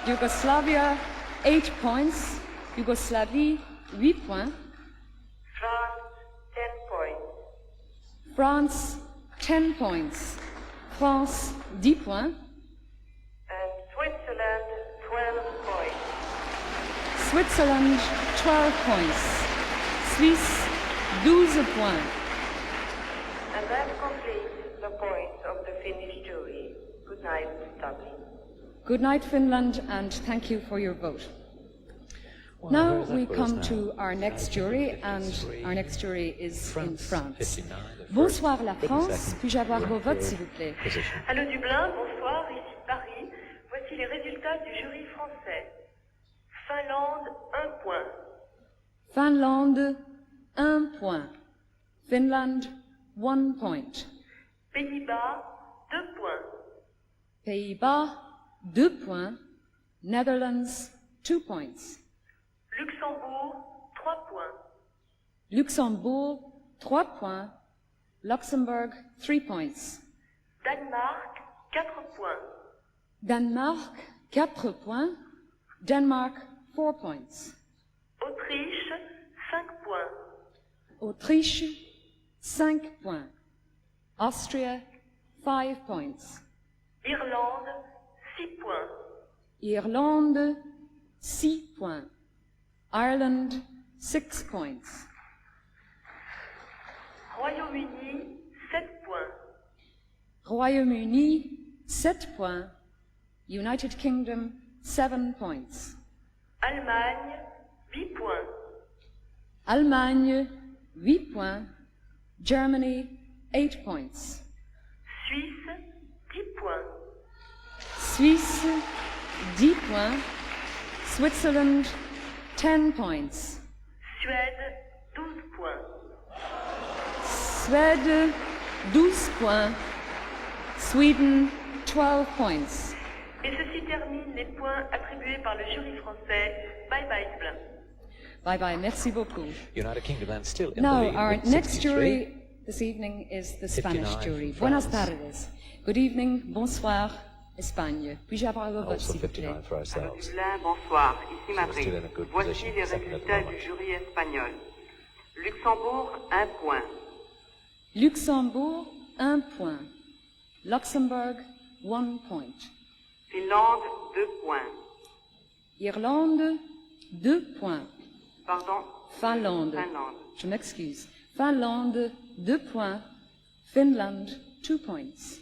Yugoslavia, 8 points. Yugoslavie, 8 points. France, 10 points. France, 10 points. France, 10 points. And Switzerland, 12 points. Switzerland, 12 points. Suisse, 12 points. And that completes the points of the Finnish jury. Good night, Dublin. Good night, Finland, and thank you for your vote. Well, Now where is that we with us come now? to our next jury, and 53. our next jury is in France. 59, the first, Bonsoir la 52nd, France, puis-je avoir vos votes, s'il vous plaît? position. Allô Dublin, bonsoir, ici Paris. Voici les résultats du jury français. Finlande, 1 point. Finlande, 1 point. Finland, 1 point. Pays-Bas, 2 points. Pays-Bas, 2 points. Netherlands, 2 points. Luxembourg, 3 points. Luxembourg, 3 points. Luxembourg, 3 points. Danemark, 4 points. Danemark, 4 points. Denmark, 4 points. Autriche, 5 points. Autriche, 5 points. Austria, 5 points. Irlande, 6 points. Irlande, 6 points. Ireland, 6 points. Royaume-Uni, 7 points. Royaume-Uni, 7 points. United Kingdom, 7 points. Allemagne, 8 points. Allemagne, 8 points. Germany, 8 points. Suisse, 10 points. Suisse, 10 points. Switzerland, 10 points. Suède, 12 points. Suède, 12 points. Sweden, 12 points. Et ceci termine les points attribués par le jury français. Bye bye Dublin. Bye bye, merci beaucoup. United Kingdom then still in the Now, lead our with next 63. jury this evening is the Spanish 59 jury. from Buenas France. tardes. Good evening, bonsoir. Espagne. Puis-je avoir le vote, Also s'il vous plaît? 59 for ourselves. Dublin, bonsoir, ici So we're Madrid. still in a good Voici position, les second at the résultats du moment. jury espagnol. Luxembourg, 1 point. Luxembourg, 1 point. Luxembourg, 1 point. Finlande, 2 points. Irlande, 2 points. Pardon? Finlande. Finlande. Je m'excuse. Finlande, 2 points. Finland, 2 points.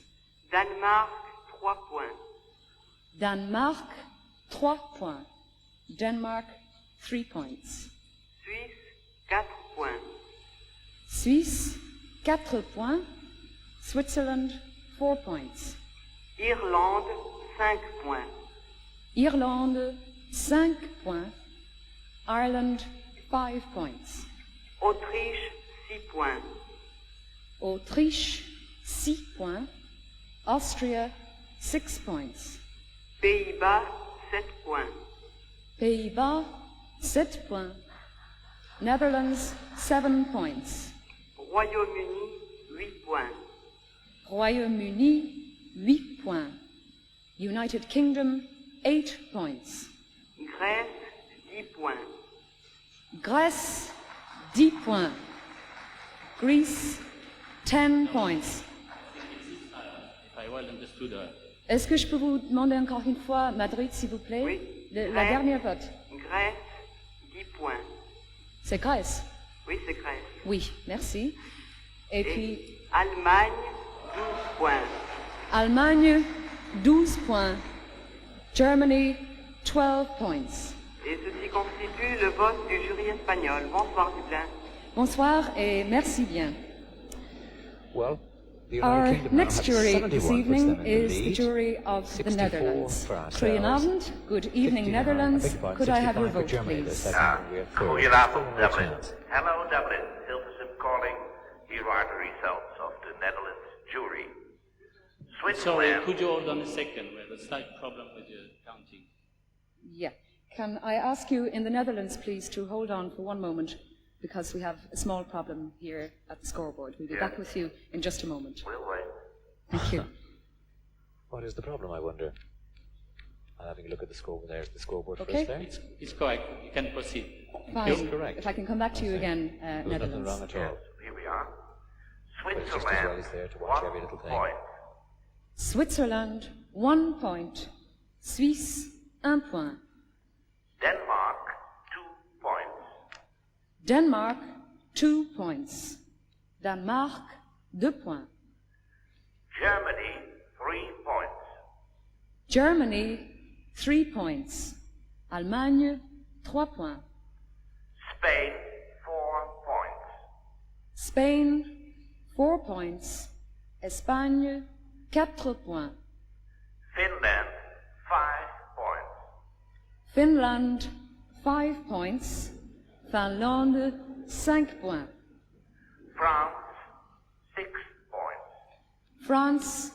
Danemark, 3 points. Danemark, 3 points. Denmark, 3 points. Suisse, 4 points. Suisse, 4 points. Switzerland, 4 points. Irlande, 5 points. Irlande, 5 points. Ireland, 5 points. Autriche, 6 points. Autriche, 6 points. Austria, 6 points. Pays-Bas, 7 points. Pays-Bas, 7 points. Netherlands, 7 points. Royaume-Uni, 8 points. Royaume-Uni, 8 points. United Kingdom, 8 points. Grèce, 10 points. Grèce, 10 points. Greece, 10 points. If I well understood, Est-ce que je peux vous demander encore une fois, Madrid, s'il vous plaît? Oui. La dernière vote. Grèce, 10 points. C'est Grèce? Oui, c'est Grèce. Oui, merci. Et puis, Allemagne, 12 points. Allemagne, 12 points. Germany, 12 points. Et ceci constitue le vote du jury espagnol. Bonsoir, Dublin. Bonsoir et merci bien. Well, the Our United Kingdom next now have jury 71, this puts evening them in the is the lead. jury of the 64 Netherlands. for ourselves. Goedenavond, good evening, 59, Netherlands. I beg your pardon, Could I have your 65 for vote, Germany, the please? second, we are third. Goedenavond, Still no Dublin. chance. Hello, Dublin. Hilversum calling. Here are the results of the Netherlands jury. sorry, Switzerland. could you hold on a second? We have a slight problem with the counting. Yeah. Can I ask you in the Netherlands, please, to hold on for one moment because we have a small problem here at the scoreboard. We'll be back with you in just a moment. We'll wait. Thank you. What is the problem, I wonder? I'm having a look at the score. There's the scoreboard for Okay. us there. It's correct. You can proceed. Fine. Yes, correct. If I can come back to you again, There's nothing Netherlands. wrong at all. Here we are. But it's just as well Switzerland, as there to watch 1 every little thing. point. Switzerland, 1 point. Suisse, 1 point. Denmark, 2 points. Denmark, 2 points. Danemark, 2 points. Germany, 3 points. Germany, 3 points. Allemagne, 3 points. Spain, 4 points. Spain, 4 points. Espagne, 4 points. Finland, 5 points. Finland, 5 points. Finlande, 5 points. France, 6 points. France,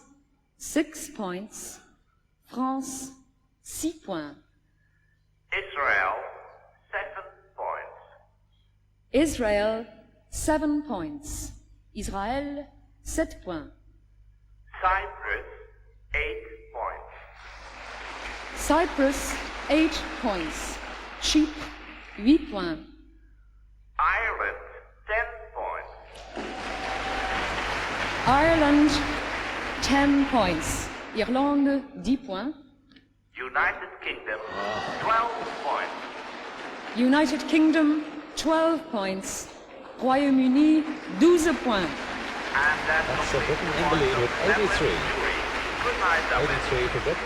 6 points. France, 6 points. Israel, 7 points. Israel, 7 points. Israël, 7 points. Cyprus, 8 points. Cyprus, 8 points. Chypre, 8 points. Ireland, 10 points. Ireland, 10 points. Irlande, 10 points. United Kingdom, 12 points. United Kingdom, 12 points. Royaume-Uni, 12 points. And That's Britain in the lead with 83. Good night, Dublin. 83 for Britain.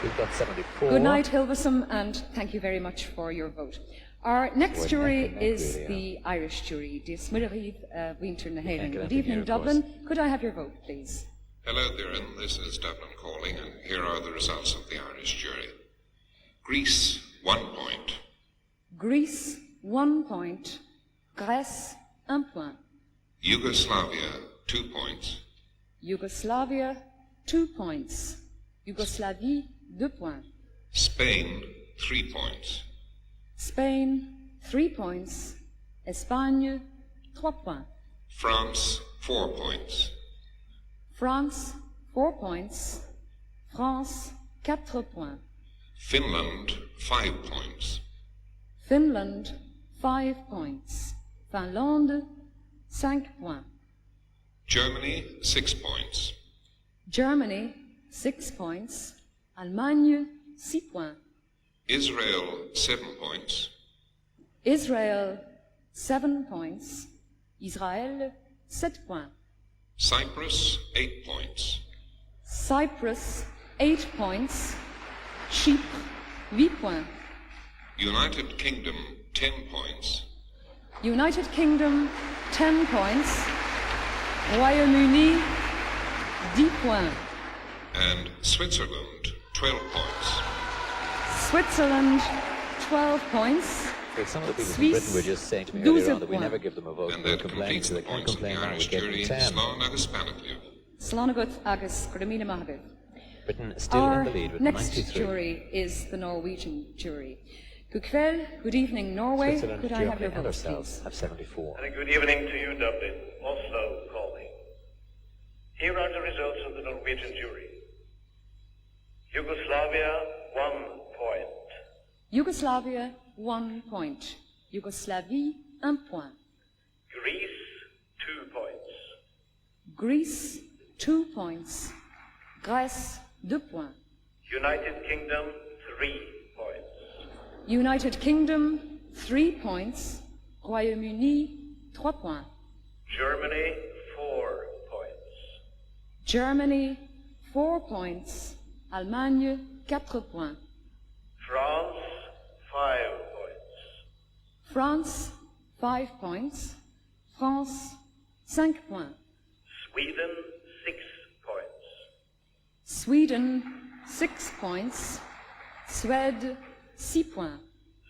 We've got 74. Good night, Hilversum, and thank you very much for your vote. Our next Well, jury neck and neck, is really, the Irish jury, Dis Muireamh Winter na Héireann. Neck and Good neck evening, here, of Dublin. course. Could I have your vote, please? Hello, Bhriain. This is Dublin calling, and here are the results of the Irish jury. Greece, 1 point. Greece, 1 point. Grèce, 1 point. Yugoslavia, 2 points. Yugoslavia, 2 points. Yugoslavie, 2 points. Spain, 3 points. Spain, 3 points. Espagne, 3 points. France, 4 points. France, 4 points. France, 4 points. Finland, 5 points. Finland, 5 points. Finlande, 5 points. Germany, 6 points. Germany, 6 points. Allemagne, 6 points. Israel, 7 points. Israel, 7 points. Israël, 7 points. Cyprus, 8 points. Cyprus, 8 points. Chypre, 8 points. United Kingdom, 10 points. United Kingdom, 10 points. Royaume-Uni, 10 points. And Switzerland, 12 points. Switzerland, 12 points. But some of the people from Britain were just saying to me earlier on that we never give them a vote. And that completes the points of the Irish jury. Slán agus Panaglia. Slán agus Gramina Mahagad. Britain still in the lead with 93. Our next jury is the Norwegian jury. Good evening, Norway. Could I have your votes, please? Have 74. And a good evening to you, Dublin, Oslo calling. Here are the results of the Norwegian jury. Yugoslavia, 1 point. Yugoslavia, 1 point. Yugoslavie, 1 point. Greece, 2 points. Greece, 2 points. Grèce, 2 points. United Kingdom, 3 points. United Kingdom, 3 points. Royaume-Uni, 3 points. Germany, 4 points. Germany, 4 points. Allemagne, 4 points. France, 5 points. France, 5 points. France, 5 points. Sweden, 6 points. Sweden, 6 points. Suède, 6 points.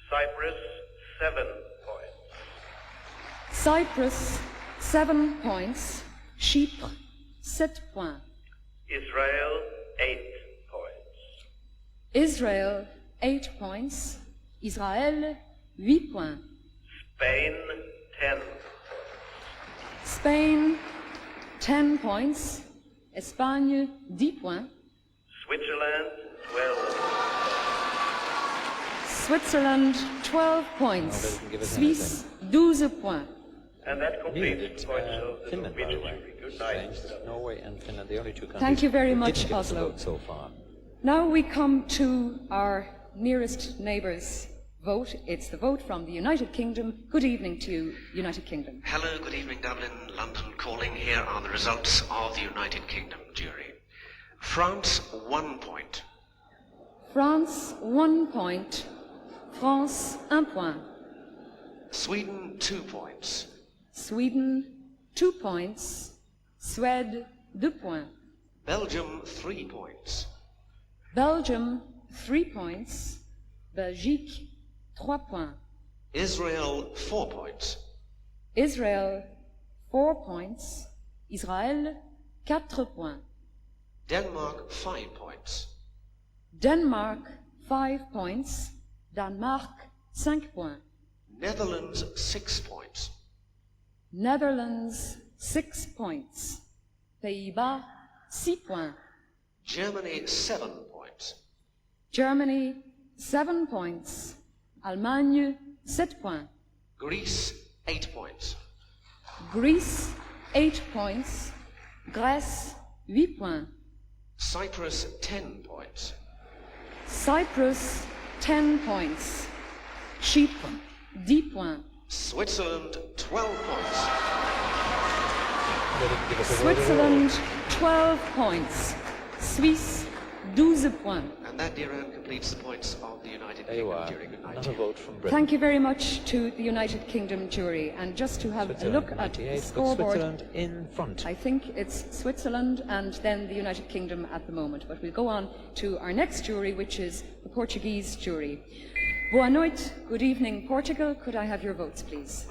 Cyprus, 7 points. Cyprus, 7 points. Chypre, 7 points. Israel, 8 points. Israel, 8 points. Israël, 8 points. Spain, 10 points. Spain, 10 points. Espagne, 10 points. Switzerland, 12 Switzerland, 12 points. Suisse, 12 points. And that completes the points of the Finland, by the way. Good night. Norway and Finland, the only two countries. Thank you very who much, didn't get the Oslo. vote so far. Now we come to our nearest neighbours' vote. It's the vote from the United Kingdom. Good evening to you, United Kingdom. Hello, good evening, Dublin, London calling. Here are the results of the United Kingdom jury. France, 1 point. France, 1 point. France, 1 point. Sweden, 2 points. Sweden, 2 points. Suède, 2 points. Belgium, 3 points. Belgium, 3 points. Belgique, 3 points. Israel, 4 points. Israel, 4 points. Israël, 4 points. Denmark, 5 points. Denmark, 5 points. Denmark, 5 points. Netherlands, 6 points. Netherlands, 6 points. Pays-Bas, 6 points. Germany, 7 points. Germany, 7 points. Allemagne, 7 points. Greece, 8 points. Greece, 8 points. Grèce, 8 points. Cyprus, 10 points. Cyprus, 10 points. Chypre, 10 points. Switzerland, 12 points. Switzerland, 12 points. Suisse, 12 points. And that, Doireann, completes the points of the United Kingdom jury. Good night. Not a vote from Britain. Thank you very much to the United Kingdom jury. And just to have a look at the scoreboard, Switzerland in front. I think it's Switzerland and then the United Kingdom at the moment. But we'll go on to our next jury, which is the Portuguese jury. Boa noite. Good evening, Portugal. Could I have your votes, please?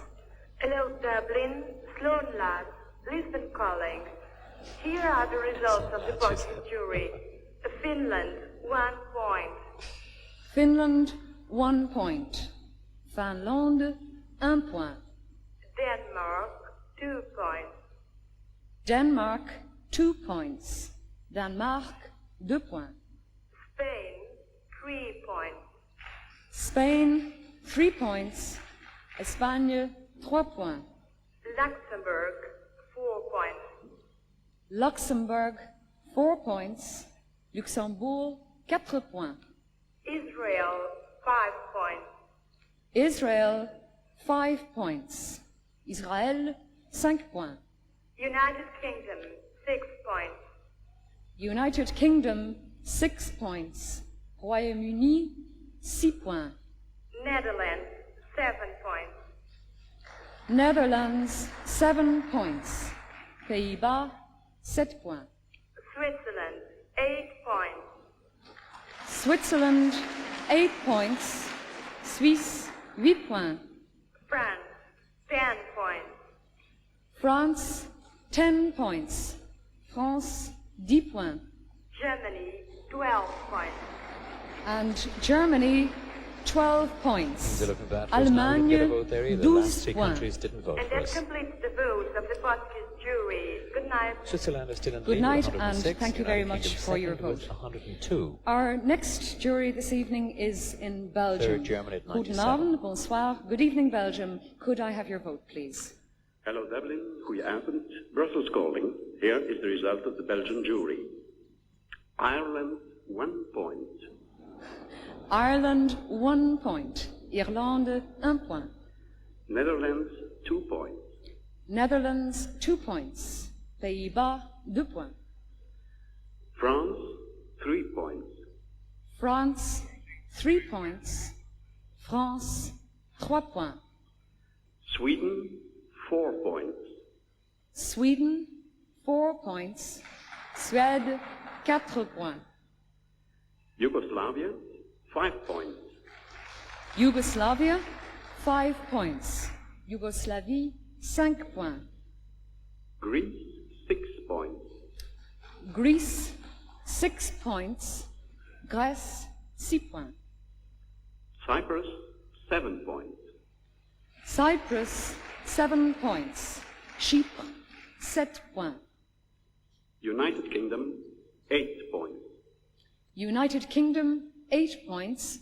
Hello, Dublin, Sloan Lad, Lisbon calling. Here are the results of the Portuguese jury. Finland, 1 point. Finland, 1 point. Finlande, 1 point. Denmark, 2 points. Denmark, 2 points. Denmark, 2 points. Spain, 3 points. Espagne, 3 points. Luxembourg, 4 points. Luxembourg, 4 points. Luxembourg, 4 points. Israel, 5 points. Israel, 5 points. Israël, 5 points. United Kingdom, 6 points. United Kingdom, 6 points. Royaume-Uni, 6 points. Netherlands, 7 points. Netherlands, 7 points. Pays-Bas, 7 points. Switzerland, 8 points. Switzerland, 8 points. Suisse, 8 points. France, 10 points. France, 10 points. France, 10 points. Germany, 12 points. And Germany, 12 points. They're looking bad for us now. We didn't get a vote there Allemagne, either. 12 Last 3 countries points. didn't vote And for that us. completes the votes of the podcast jury. Good night. Switzerland is still in the Good lead night, with and 106. thank you very United much Kingdom for your second with vote. 102. Our next jury this evening is in Belgium. Third, Germany at 97. Goedenavond, bonsoir. Good evening, Belgium. Could I have your vote, please? Hello Dublin, goedenavond. Brussels calling. Here is the result of the Belgian jury. Ireland, 1 point. Ireland, 1 point. Irlande, 1 point. Netherlands, 2 points. Netherlands, 2 points. Pays-Bas, 2 points. France, 3 points. France, 3 points. France, 3 points. Sweden, 4 points. Sweden, 4 points. Suède, 4 points. Yugoslavia, 5 points. Yugoslavia, 5 points. Yougoslavie, 5 points. Greece, 6 points. Greece, 6 points. Grèce, 6 points. Cyprus, 7 points. Cyprus, 7 points. Chypre, 7 points. United Kingdom, 8 points. United Kingdom, 8 points.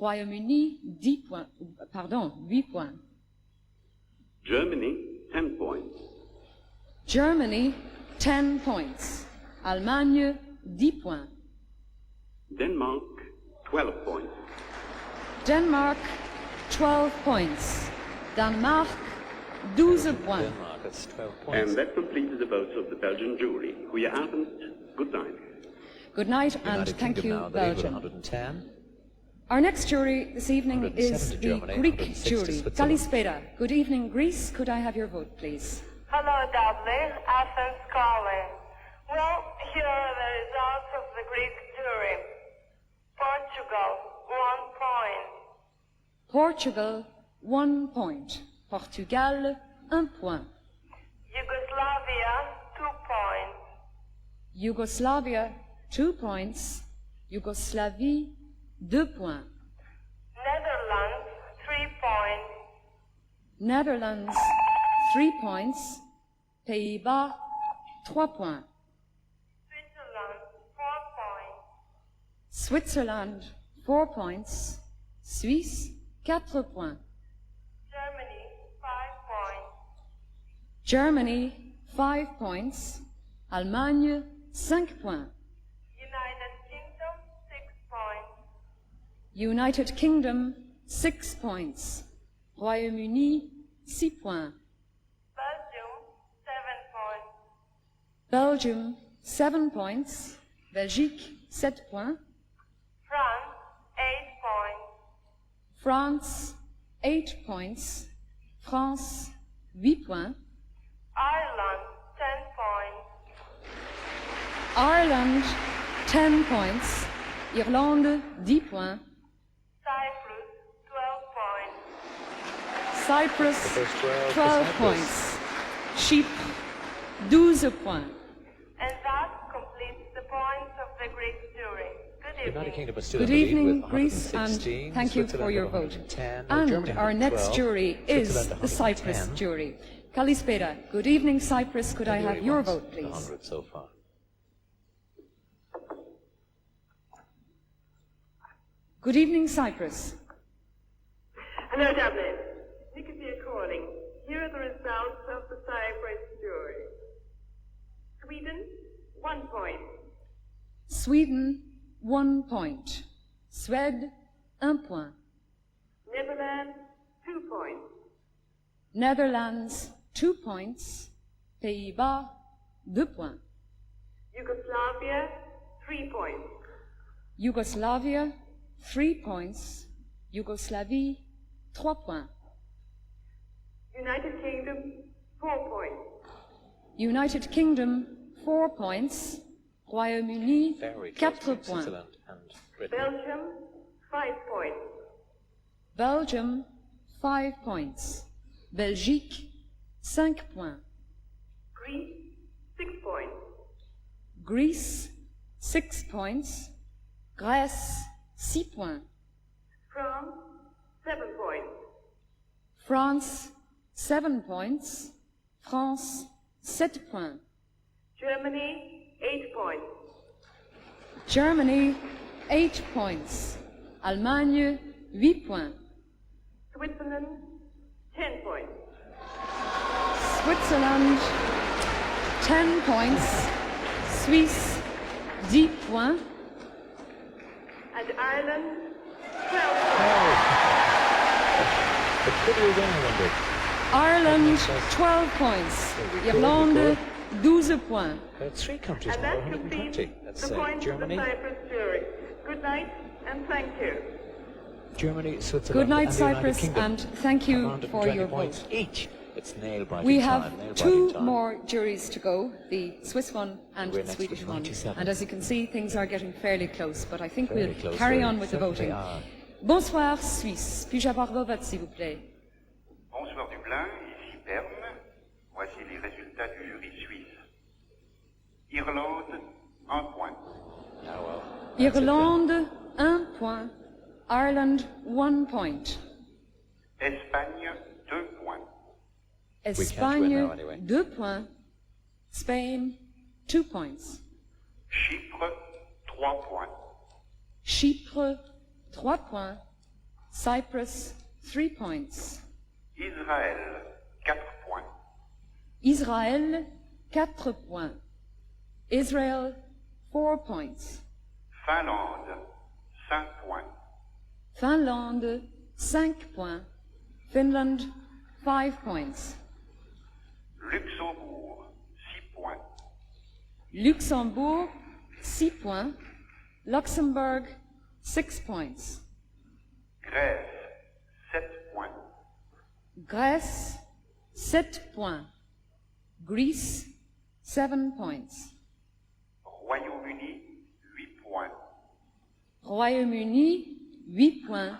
Royaume-Uni, 8 points. Germany, 10 points. Germany, 10 points. Allemagne, 10 points. Denmark, 12 points. Denmark, 12 points. Denmark, 12 points. Denmark, that's 12 points. And that completes the votes of the Belgian jury. Goedenavond, good night. Good night, and United thank Kingdom you, now in the lead with Belgium. 110. Our next jury this evening 107 is to the Germany, Greek 106 to jury. Switzerland. Kalispera. Good evening, Greece. Could I have your vote, please? Hello, Dublin. Athens calling. Well, here are the results of the Greek jury. Portugal, 1 point. Portugal, 1 point. Portugal, 1 point. Yugoslavia, 2 points. Yugoslavia, 2 points. Yugoslavie, 2 points. Netherlands, 3 points. Netherlands, 3 points. Pays-Bas, 3 points. Switzerland, 4 points. Switzerland, 4 points. Suisse, 4 points. Germany, 5 points. Germany, 5 points. Allemagne, 5 points. United Kingdom, 6 points. United Kingdom, 6 points. Royaume-Uni, 6 points. Belgium, 7 points. Belgium, 7 points. Belgique, 7 points. France, 8 points. France, 8 points. France, 8 points. Ireland, 10 points. Ireland, 10 points. Irlande, 10 points. Cyprus, 12 points. Cyprus, The first 12 for 12 Cyprus. points. Chypre, 12 points. And that completes the points of the Greek jury. Good The United evening. Kingdom is still Good in the lead evening, with Greece, 116. and thank you for Switzerland your at vote. 110. And Germany our next 112. jury is Switzerland the Cyprus 110. jury. Kalispera. Good evening, Cyprus. Could I have your vote, please? 100 so far. Good evening, Cyprus. Hello, Dublin. Nicosia calling. Here are the results of the Cyprus jury. Sweden, 1 point. Sweden, 1 point. Suède, 1 point. Netherlands, 2 points. Netherlands, 2 points. Pays-Bas, 2 points. Yugoslavia, 3 points. Yugoslavia, 3 points. Yougoslavie, 3 points. United Kingdom, 4 points. United Kingdom, 4 points. Royaume-Uni, 4 points. Belgium, 5 points. Belgium, 5 points. Belgique, 5 points. Greece, 6 points. Greece, 6 points. Grèce, 6 points. France, 7 points. France, 7 points. France, 7 points. Germany, 8 points. Germany, 8 points. Allemagne, 8 points. Switzerland, 10 points. Switzerland, 10 points. Suisse, 10 points. And Ireland, 12 points. Ireland, 12 points. Irlande, 12 points. 3 countries And now, that completes 120. That's the points Germany, of the Cyprus jury. Good night and thank you. Germany, Switzerland, Good night, and the United Cyprus, Kingdom. and thank you for 120 your points vote. each. It's nail-biting We time, have nail-biting 2 time. more juries to go, the Swiss one and We're the next Swedish with one. 97. And as you can see, things are getting fairly close, but I think Fairly we'll close, carry very on with the certainly voting. are. Bonsoir, Suisse. Puis-je avoir vos votes, s'il vous plaît? Bonsoir Dublin, ici Berne. Voici les résultats du jury suisse. Irlande, 1 point. Irlande, 1 point. Ireland, 1 point. Espagne, 2 points. Espagne, 2 points. Spain, 2 points. Chypre, 3 points. Chypre, 3 points. Cyprus, 3 points. Israël, 4 points. Israël, 4 points. Israel, 4 points. Finlande, 5 points. Finlande, 5 points. Finland, 5 points. Luxembourg, 6 points. Luxembourg, 6 points. Luxembourg, 6 points. Grèce, 7 points. Grèce, 7 points. Greece, 7 points. Royaume-Uni, 8 points. Royaume-Uni, 8 points.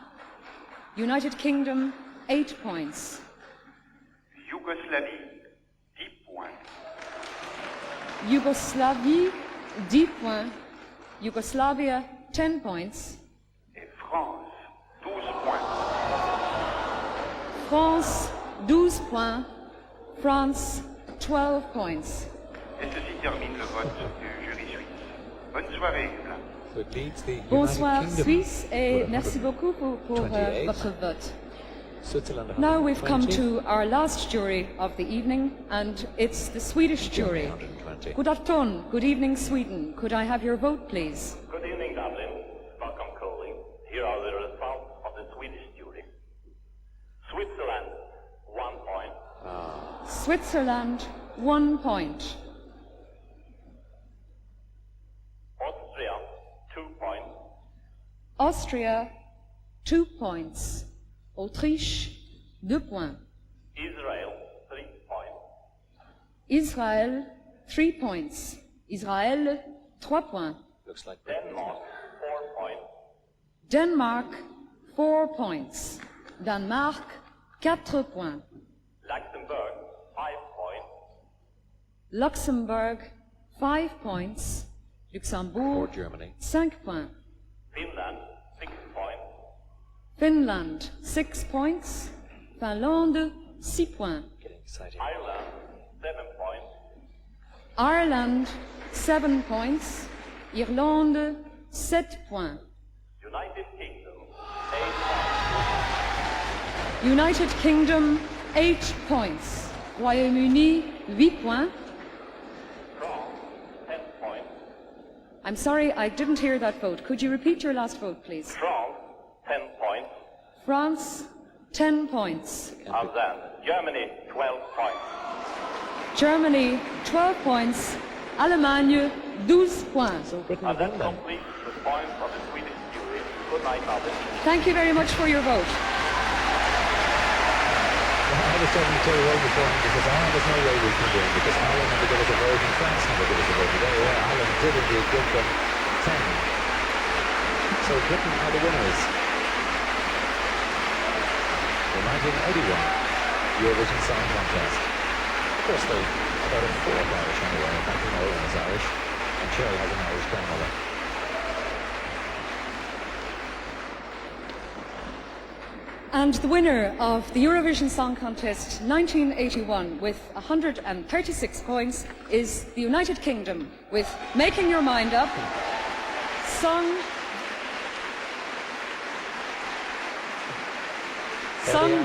United Kingdom, 8 points. Yougoslavie, 10 points. Yougoslavie, 10 points. Yugoslavia, 10 points. Et France, 12 points. France, 12 points. France, 12 points. Et ceci termine le vote du jury suisse. Bonne soirée, Dublin. So it leads the Bonsoir United Kingdom Suisse et with merci beaucoup pour 128. votre vote. Switzerland, Now we've come 120. to our last jury of the evening, and it's the Swedish jury. 120. Good afternoon, good evening, Sweden. Could I have your vote, please? Good evening, Dublin. Welcome calling. Here are the results of the Swedish jury. Switzerland, 1 point. Switzerland, 1 point. Austria, 2 points. Austria, 2 points. Autriche, 2 points. Israel, 3 points. Israël, 3 points. Israël, 3 points. Looks like Denmark, 4 points. Denmark, 4 points. Danemark, 4 points. Luxembourg, 5 points. Luxembourg, 5 points. Luxembourg, For Germany. 5 points. Finland, 6 points. Finland, 6 points. Finlande, 6 points. Getting exciting. Ireland, 7 points. Ireland, 7 points. Irlande, 7 points. United Kingdom, 8 points. United Kingdom, 8 points. Royaume-Uni, 8 points. France, 10 points. I'm sorry, I didn't hear that vote. Could you repeat your last vote, please? France, 10 points. France, 10 points. And then Germany, 12 points. Germany, 12 points. Allemagne, 12 points. And that completes the points of the Swedish jury. Good night, Albert. Thank you very much for your vote. I was talking to Terry Rowe beforehand because there's no way we can win because Ireland never gave us a vote and France never gave us a vote today. Yeah, Ireland did indeed give them 10. So Britain are the winners. The 1981 Eurovision Song Contest. Of course, they about a fourth Irish anyway. In fact, Nolan is Irish, and Cherry has an Irish grandmother. And the winner of the Eurovision Song Contest 1981 with 136 points is the United Kingdom with Making Your Mind Up, sung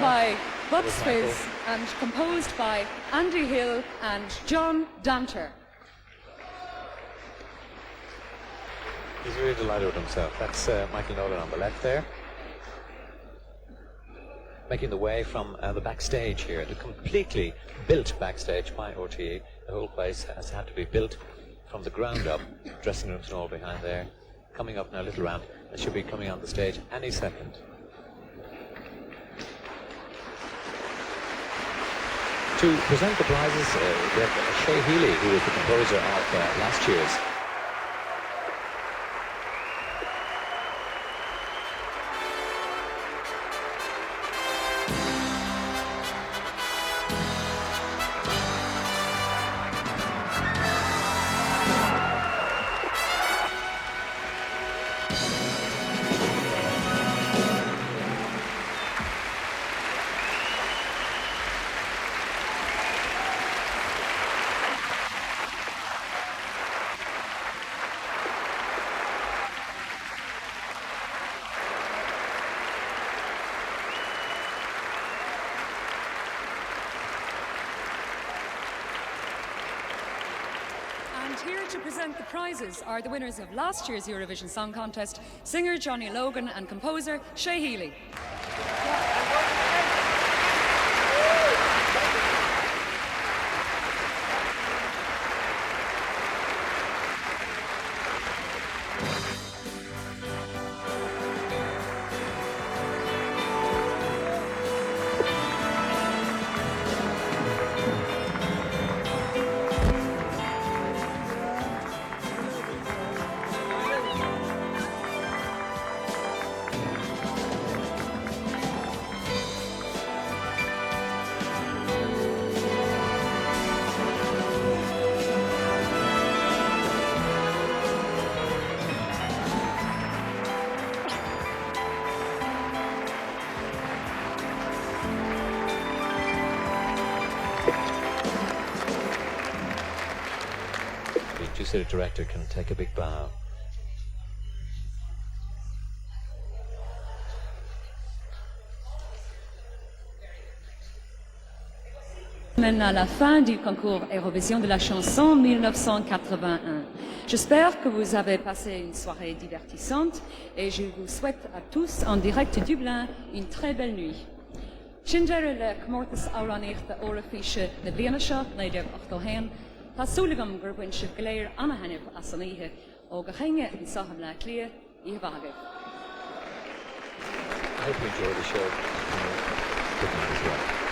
by Bubs Fizz and composed by Andy Hill and John Danter. He's really delighted with himself. That's Michael Nolan on the left there. Making the way from the backstage here, the completely built backstage by RTE. The whole place has had to be built from the ground up. Dressing rooms and all behind there. Coming up now, little ramp. They should be coming on the stage any second. To present the prizes, we have Shay Healy, who was the composer of last year's. Here to present the prizes are the winners of last year's Eurovision Song Contest, singer Johnny Logan and composer Shay Healy. The director can take a big bow. À la fin du concours Eurovision de la chanson 1981. J'espère que vous avez passé une soirée divertissante et je vous souhaite à tous en direct de Dublin une très belle nuit. Shinjere le comórtas áraníochta Eurovision na bliana seo 1981. Tásúlagam gur bhain sibh go léir anna hainneamh as an oíche ó go chéinge an saham le clia í bhagad. I hope you enjoyed the show. Good night as well.